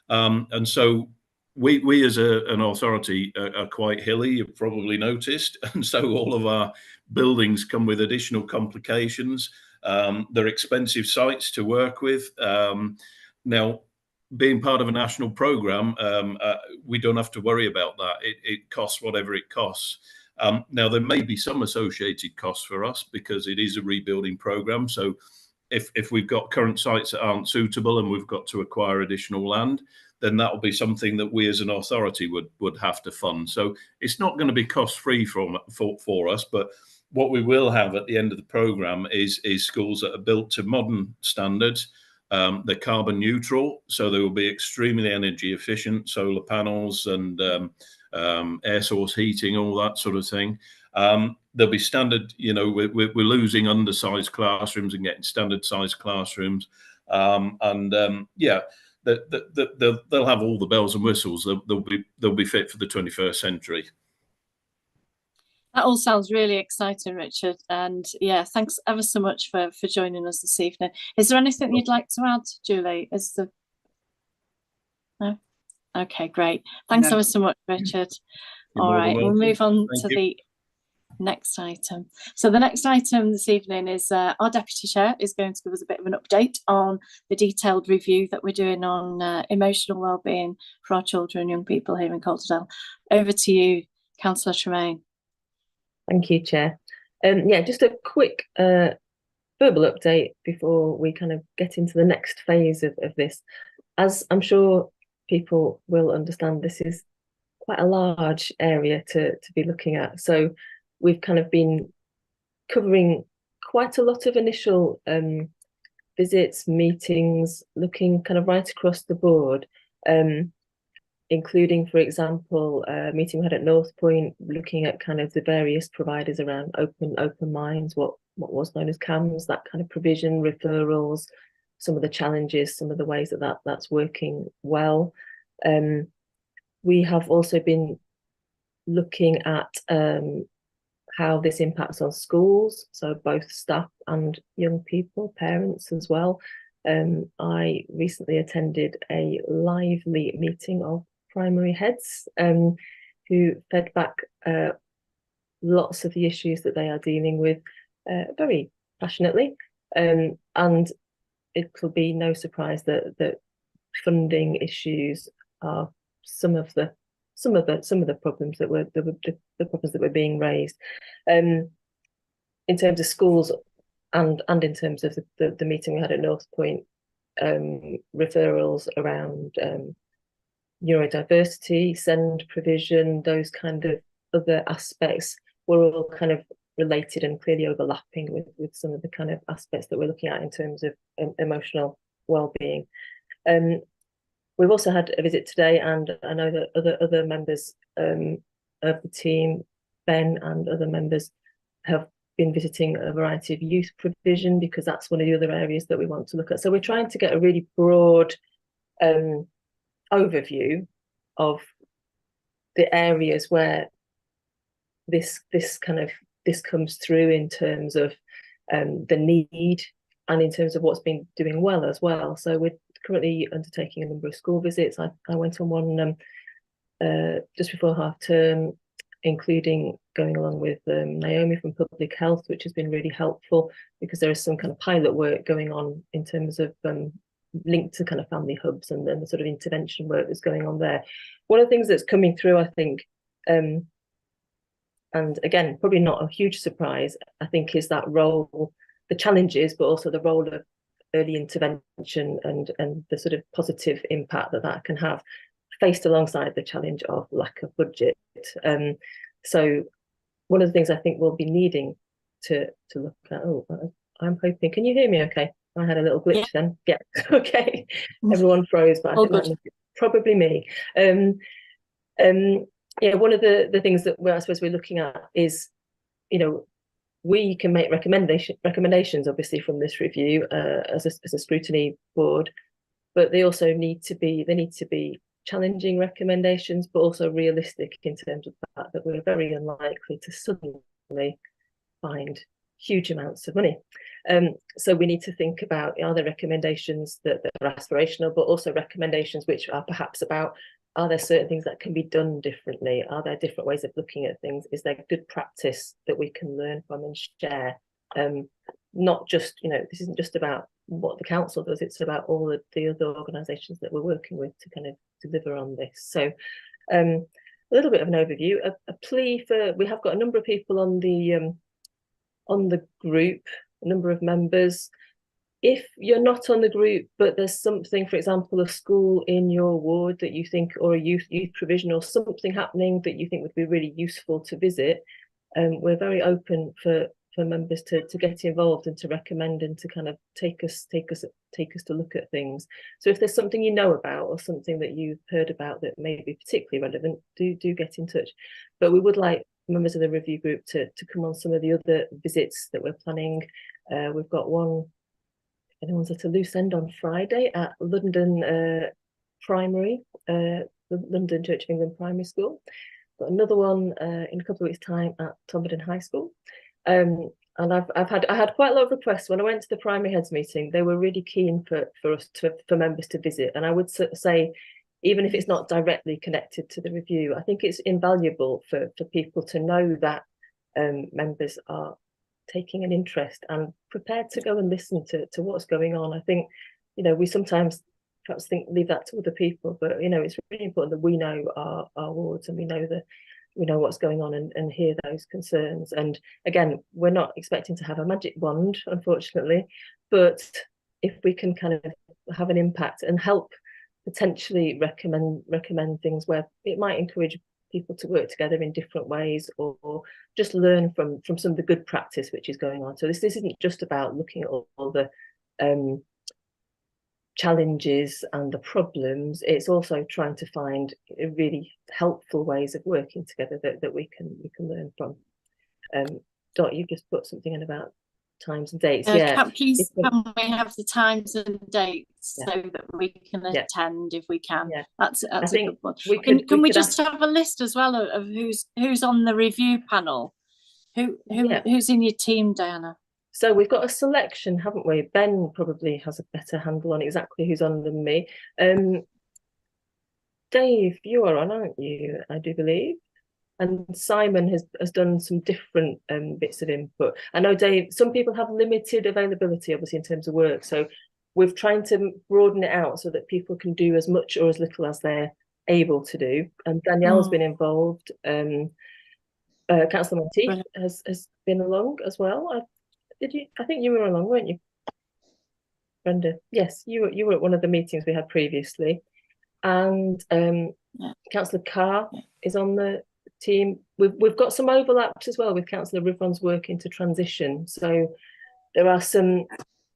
and so we as an authority are quite hilly. You've probably noticed, and so all of our buildings come with additional complications. They're expensive sites to work with. Now, being part of a national programme, we don't have to worry about that. It costs whatever it costs. Now, there may be some associated costs for us because it is a rebuilding programme. So if we've got current sites that aren't suitable and we've got to acquire additional land, then that will be something that we as an authority would have to fund. So it's not going to be cost-free for us, but what we will have at the end of the programme is schools that are built to modern standards. They're carbon neutral, so they will be extremely energy efficient, solar panels and air source heating, all that sort of thing. There'll be standard, you know, we're losing undersized classrooms and getting standard sized classrooms. Yeah, they'll have all the bells and whistles. They'll be fit for the 21st century. That all sounds really exciting, Richard. And yeah, thanks ever so much for joining us this evening. Is there anything you'd like to add, Julie? No? Okay, great. Thanks ever so much, Richard. All right, we'll move on to the next item. So the next item this evening is our Deputy Chair is going to give us a bit of an update on the detailed review that we're doing on emotional wellbeing for our children and young people here in Calderdale. Over to you, Councillor Tremaine. Thank you, Chair. Yeah, just a quick verbal update before we kind of get into the next phase of this. As I'm sure people will understand, this is quite a large area to be looking at. So we've kind of been covering quite a lot of initial visits, meetings, looking kind of right across the board, including, for example, a meeting we had at North Point, looking at kind of the various providers around open minds, what was known as CAMS, that kind of provision, referrals, some of the challenges, some of the ways that's working well. We have also been looking at how this impacts on schools, so both staff and young people, parents as well. I recently attended a lively meeting of primary heads who fed back lots of the issues that they are dealing with very passionately, and it'll be no surprise that funding issues are some of the problems that were the problems that were being raised in terms of schools and in terms of the meeting we had at North Point. Referrals around neurodiversity, SEND provision, those kind of other aspects were all kind of related and clearly overlapping with some of the kind of aspects that we're looking at in terms of emotional well-being. We've also had a visit today, and I know that other members of the team, Ben and other members, have been visiting a variety of youth provision, because that's one of the other areas that we want to look at. So we're trying to get a really broad overview of the areas where this comes through in terms of the need and in terms of what's been doing well as well. So we're currently undertaking a number of school visits. I went on one just before half term, including going along with Naomi from Public Health, which has been really helpful, because there is some kind of pilot work going on in terms of linked to kind of family hubs and the sort of intervention work that's going on there. One of the things that's coming through, I think, and again, probably not a huge surprise, I think, is that role, the challenges, but also the role of early intervention and the sort of positive impact that can have, faced alongside the challenge of lack of budget. So one of the things I think we'll be needing to look at, I'm hoping, can you hear me okay? I had a little glitch then. Yeah, okay. Everyone froze, but I think that was probably me. Yeah, one of the things that I suppose we're looking at is, we can make recommendations, obviously, from this review as a scrutiny board, but they also need to be challenging recommendations, but also realistic in terms of the fact that we're very unlikely to suddenly find huge amounts of money. So we need to think about, are there recommendations that are aspirational, but also recommendations which are perhaps about, are there certain things that can be done differently? Are there different ways of looking at things? Is there good practice that we can learn from and share? Not just, this isn't just about what the council does, it's about all of the other organisations that we're working with to kind of deliver on this. So a little bit of an overview, a plea for, we have got a number of people on the group, a number of members. If you're not on the group, but there's something, for example, a school in your ward that you think, or a youth provision or something happening that you think would be really useful to visit, we're very open for members to get involved and to recommend and to kind of take us to look at things. So if there's something you know about or something that you've heard about that may be particularly relevant, do get in touch. But we would like members of the review group to come on some of the other visits that we're planning. We've got one, if anyone's at a loose end, on Friday at London Primary, the London Church of England Primary School. Got another one in a couple of weeks' time at Tomberton High School. And I had quite a lot of requests when I went to the primary heads meeting. They were really keen for members to visit, and I would say, even if it's not directly connected to the review, I think it's invaluable for people to know that members are taking an interest and prepared to go and listen to what's going on. I think, we sometimes perhaps leave that to other people, but it's really important that we know our wards, and we know what's going on and hear those concerns. And again, we're not expecting to have a magic wand, unfortunately, but if we can kind of have an impact and help potentially recommend things where it might encourage people to work together in different ways, or just learn from some of the good practice which is going on. So this isn't just about looking at all the challenges and the problems. It's also trying to find really helpful ways of working together that we can learn from. Dot, you just put something in about times and dates. Please, can we have the times and dates so that we can attend if we can? That's a good one. Can we just have a list as well of who's on the review panel? Who's in your team, Diana? So we've got a selection, haven't we? Ben probably has a better handle on exactly who's on than me. Dave, you are on, aren't you? I do believe. And Simon has done some different bits of input. I know, Dave, some people have limited availability, obviously, in terms of work. So we're trying to broaden it out so that people can do as much or as little as they're able to do. And Danielle's been involved. Councillor Monteith has been along as well. I think you were along, weren't you, Brenda? Yes, you were at one of the meetings we had previously. And Councillor Carr is on the team. We've got some overlaps as well with Councillor Rivron's work into transition. So there are some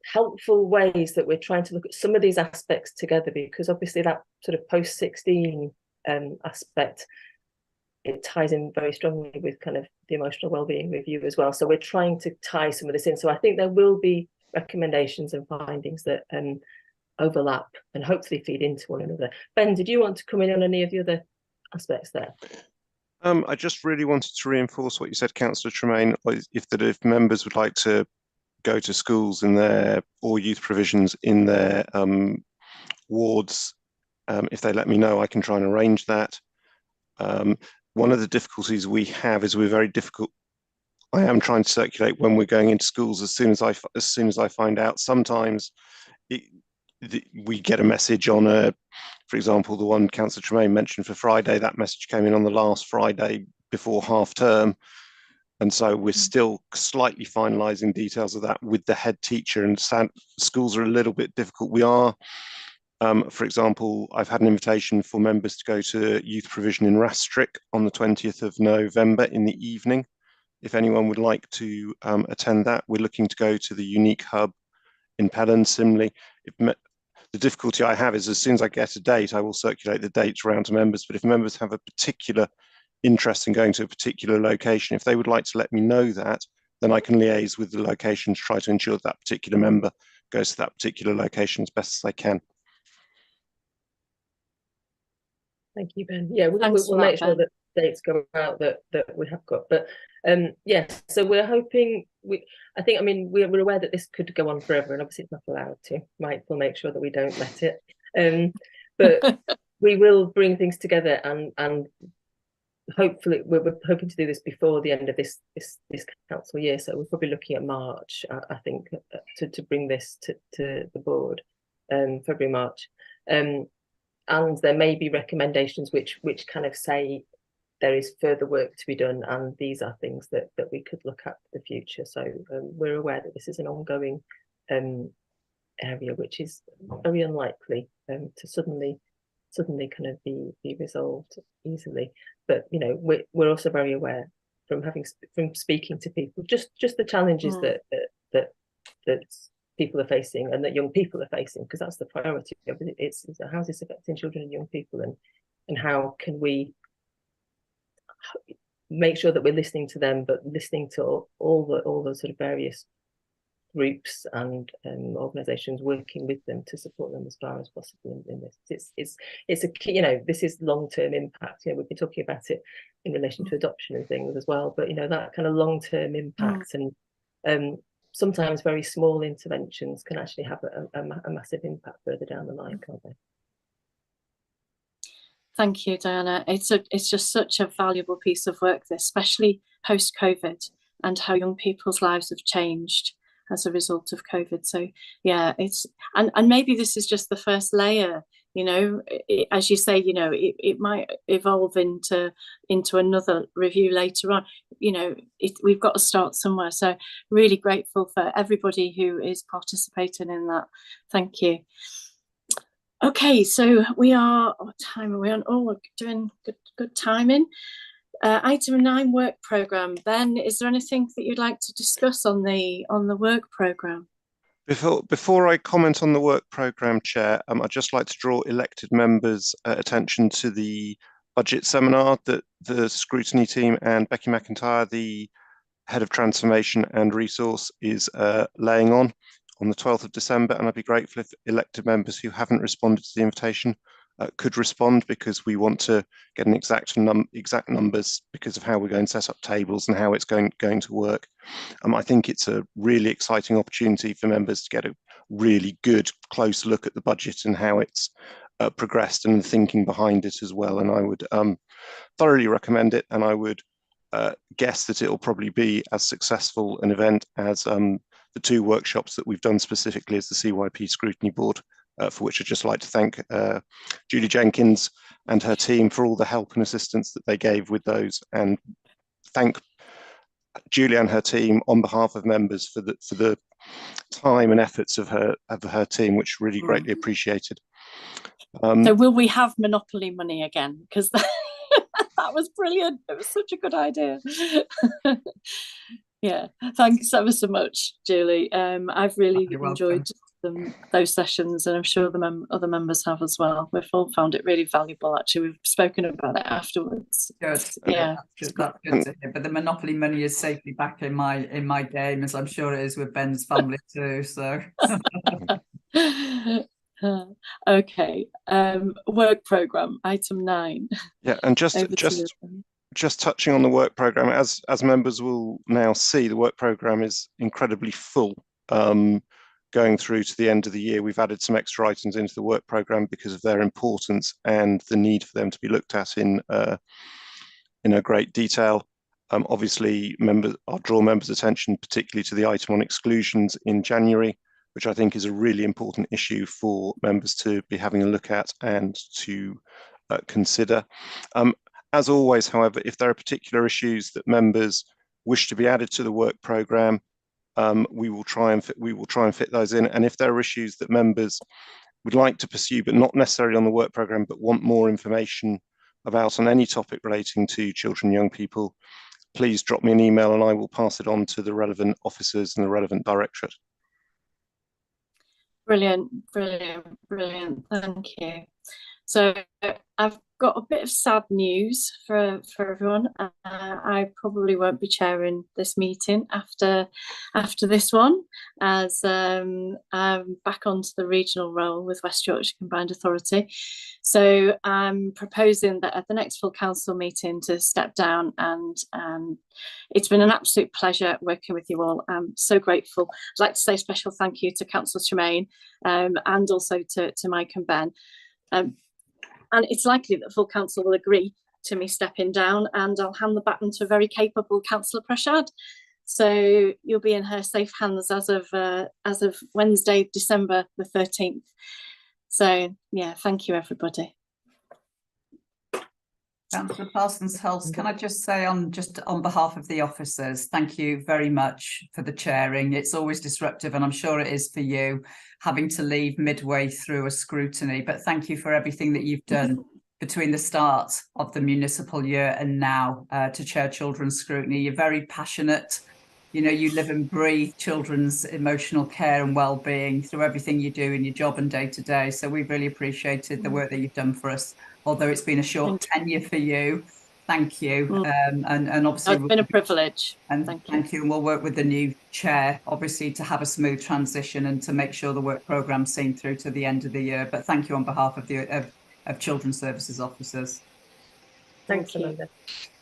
helpful ways that we're trying to look at some of these aspects together, because obviously that sort of post-16 aspect, it ties in very strongly with kind of the emotional wellbeing review as well. So we're trying to tie some of this in. So I think there will be recommendations and findings that overlap and hopefully feed into one another. Ben, did you want to come in on any of the other aspects there? I just really wanted to reinforce what you said, Councillor Tremaine, if members would like to go to schools in their or youth provisions in their wards, if they let me know, I can try and arrange that. One of the difficulties we have is we're very difficult. I am trying to circulate when we're going into schools as soon as I find out. Sometimes we get a message on for example, the one Councillor Tremaine mentioned for Friday, that message came in on the last Friday before half term. And so we're still slightly finalising details of that with the head teacher, and schools are a little bit difficult. We are, for example, I've had an invitation for members to go to youth provision in Rastrick on the 20th of November in the evening. If anyone would like to attend that, we're looking to go to the Unique Hub in Pelham. Similarly, the difficulty I have is as soon as I get a date, I will circulate the dates around to members. But if members have a particular interest in going to a particular location, if they would like to let me know that, then I can liaise with the location to try to ensure that particular member goes to that particular location as best as I can. Thank you, Ben. Yeah, we'll make sure that dates go out that we have got. But yes, so we're hoping I mean we're aware that this could go on forever, and obviously it's not allowed to. We'll make sure that we don't let it. But we will bring things together, and hopefully we're hoping to do this before the end of this council year. So we're probably looking at March, I think, to bring this to the board, February, March. And there may be recommendations which kind of say there is further work to be done, and these are things that we could look at for the future. So we're aware that this is an ongoing area which is very unlikely to suddenly kind of be resolved easily. But you know, we're also very aware from speaking to people just the challenges that people are facing and that young people are facing, because that's the priority of it. It's how is this affecting children and young people, and how can we make sure that we're listening to them, but listening to all the sort of various groups and organisations, working with them to support them as far as possible in this. It's a key, you know, this is long-term impact. You know, we've been talking about it in relation to adoption and things as well, but you know, that kind of long-term impact and sometimes very small interventions can actually have a massive impact further down the line, can't they? Thank you, Diana. It's just such a valuable piece of work, especially post-COVID, and how young people's lives have changed as a result of COVID. So yeah, and maybe this is just the first layer. You know, as you say, you know, it might evolve into another review later on. You know, we've got to start somewhere. So really grateful for everybody who is participating in that. Thank you. Okay, so we are, what time are we on? Oh, we're doing good timing. Item 9, work programme. Ben, is there anything that you'd like to discuss on the work programme? Before I comment on the work programme, Chair, I'd just like to draw elected members' attention to the budget seminar that the Scrutiny team and Becky McIntyre, the Head of Transformation and Resource, is laying on the 12th of December. And I'd be grateful if elected members who haven't responded to the invitation could respond, because we want to get an exact numbers because of how we're going to set up tables and how it's going to work. I think it's a really exciting opportunity for members to get a really good close look at the budget and how it's progressed and the thinking behind it as well. And I would thoroughly recommend it, and I would guess that it'll probably be as successful an event as the 2 workshops that we've done specifically as the CYP Scrutiny Board, for which I'd just like to thank Julie Jenkins and her team for all the help and assistance that they gave with those, and thank Julie and her team on behalf of members for the time and efforts of her team, which really greatly appreciated. So will we have Monopoly money again? Because that was brilliant. It was such a good idea. Yeah, thanks ever so much, Julie. I've really enjoyed those sessions, and I'm sure the other members have as well. We've all found it really valuable. Actually, we've spoken about it afterwards. Good. Yeah, that's good to hear. But the Monopoly money is safely back in my game, as I'm sure it is with Ben's family too. So. Okay. Work programme, item 9. Yeah, and just touching on the work programme, as members will now see, the work programme is incredibly full. Going through to the end of the year, we've added some extra items into the work programme because of their importance and the need for them to be looked at in a great detail. Obviously, I'll draw members' attention particularly to the item on exclusions in January, which I think is a really important issue for members to be having a look at and to consider. As always, however, if there are particular issues that members wish to be added to the work programme, we will try and fit those in. And if there are issues that members would like to pursue, but not necessarily on the work programme, but want more information about on any topic relating to children and young people, please drop me an email and I will pass it on to the relevant officers and the relevant directorate. Brilliant. Thank you. So I've got a bit of sad news for everyone. I probably won't be chairing this meeting after this one, as I'm back onto the regional role with West Yorkshire Combined Authority. So I'm proposing that at the next full council meeting to step down, and it's been an absolute pleasure working with you all. I'm so grateful. I'd like to say a special thank you to Councillor Tremaine and also to Mike and Ben. And it's likely that full council will agree to me stepping down, and I'll hand the baton to a very capable Councillor Prashad. So you'll be in her safe hands as of Wednesday, December the 13th. So yeah, thank you, everybody. Councillor Parsons-Hulse, can I just say on behalf of the officers, thank you very much for the chairing. It's always disruptive, and I'm sure it is for you, having to leave midway through a scrutiny, but thank you for everything that you've done between the start of the municipal year and now to chair children's scrutiny. You're very passionate. You know, you live and breathe children's emotional care and well-being through everything you do in your job and day to day. So we've really appreciated the work that you've done for us, although it's been a short tenure for you. Thank you. And obviously it's been a privilege. And thank you. And we'll work with the new chair, obviously, to have a smooth transition and to make sure the work programme's seen through to the end of the year. But thank you on behalf of the Children's Services officers. Thank you.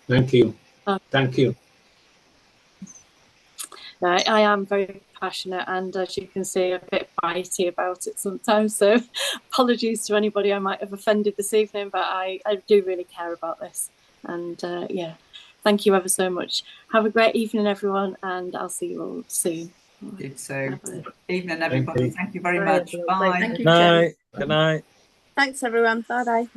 Thank you. Thank you. I am very passionate, and as you can see, a bit bitey about it sometimes. So apologies to anybody I might have offended this evening, but I do really care about this. And yeah, thank you ever so much. Have a great evening, everyone, and I'll see you all soon. So, evening, everybody. Thank you very much. Bye. Thank you. Good night. Good night. Thanks, everyone. Bye-bye.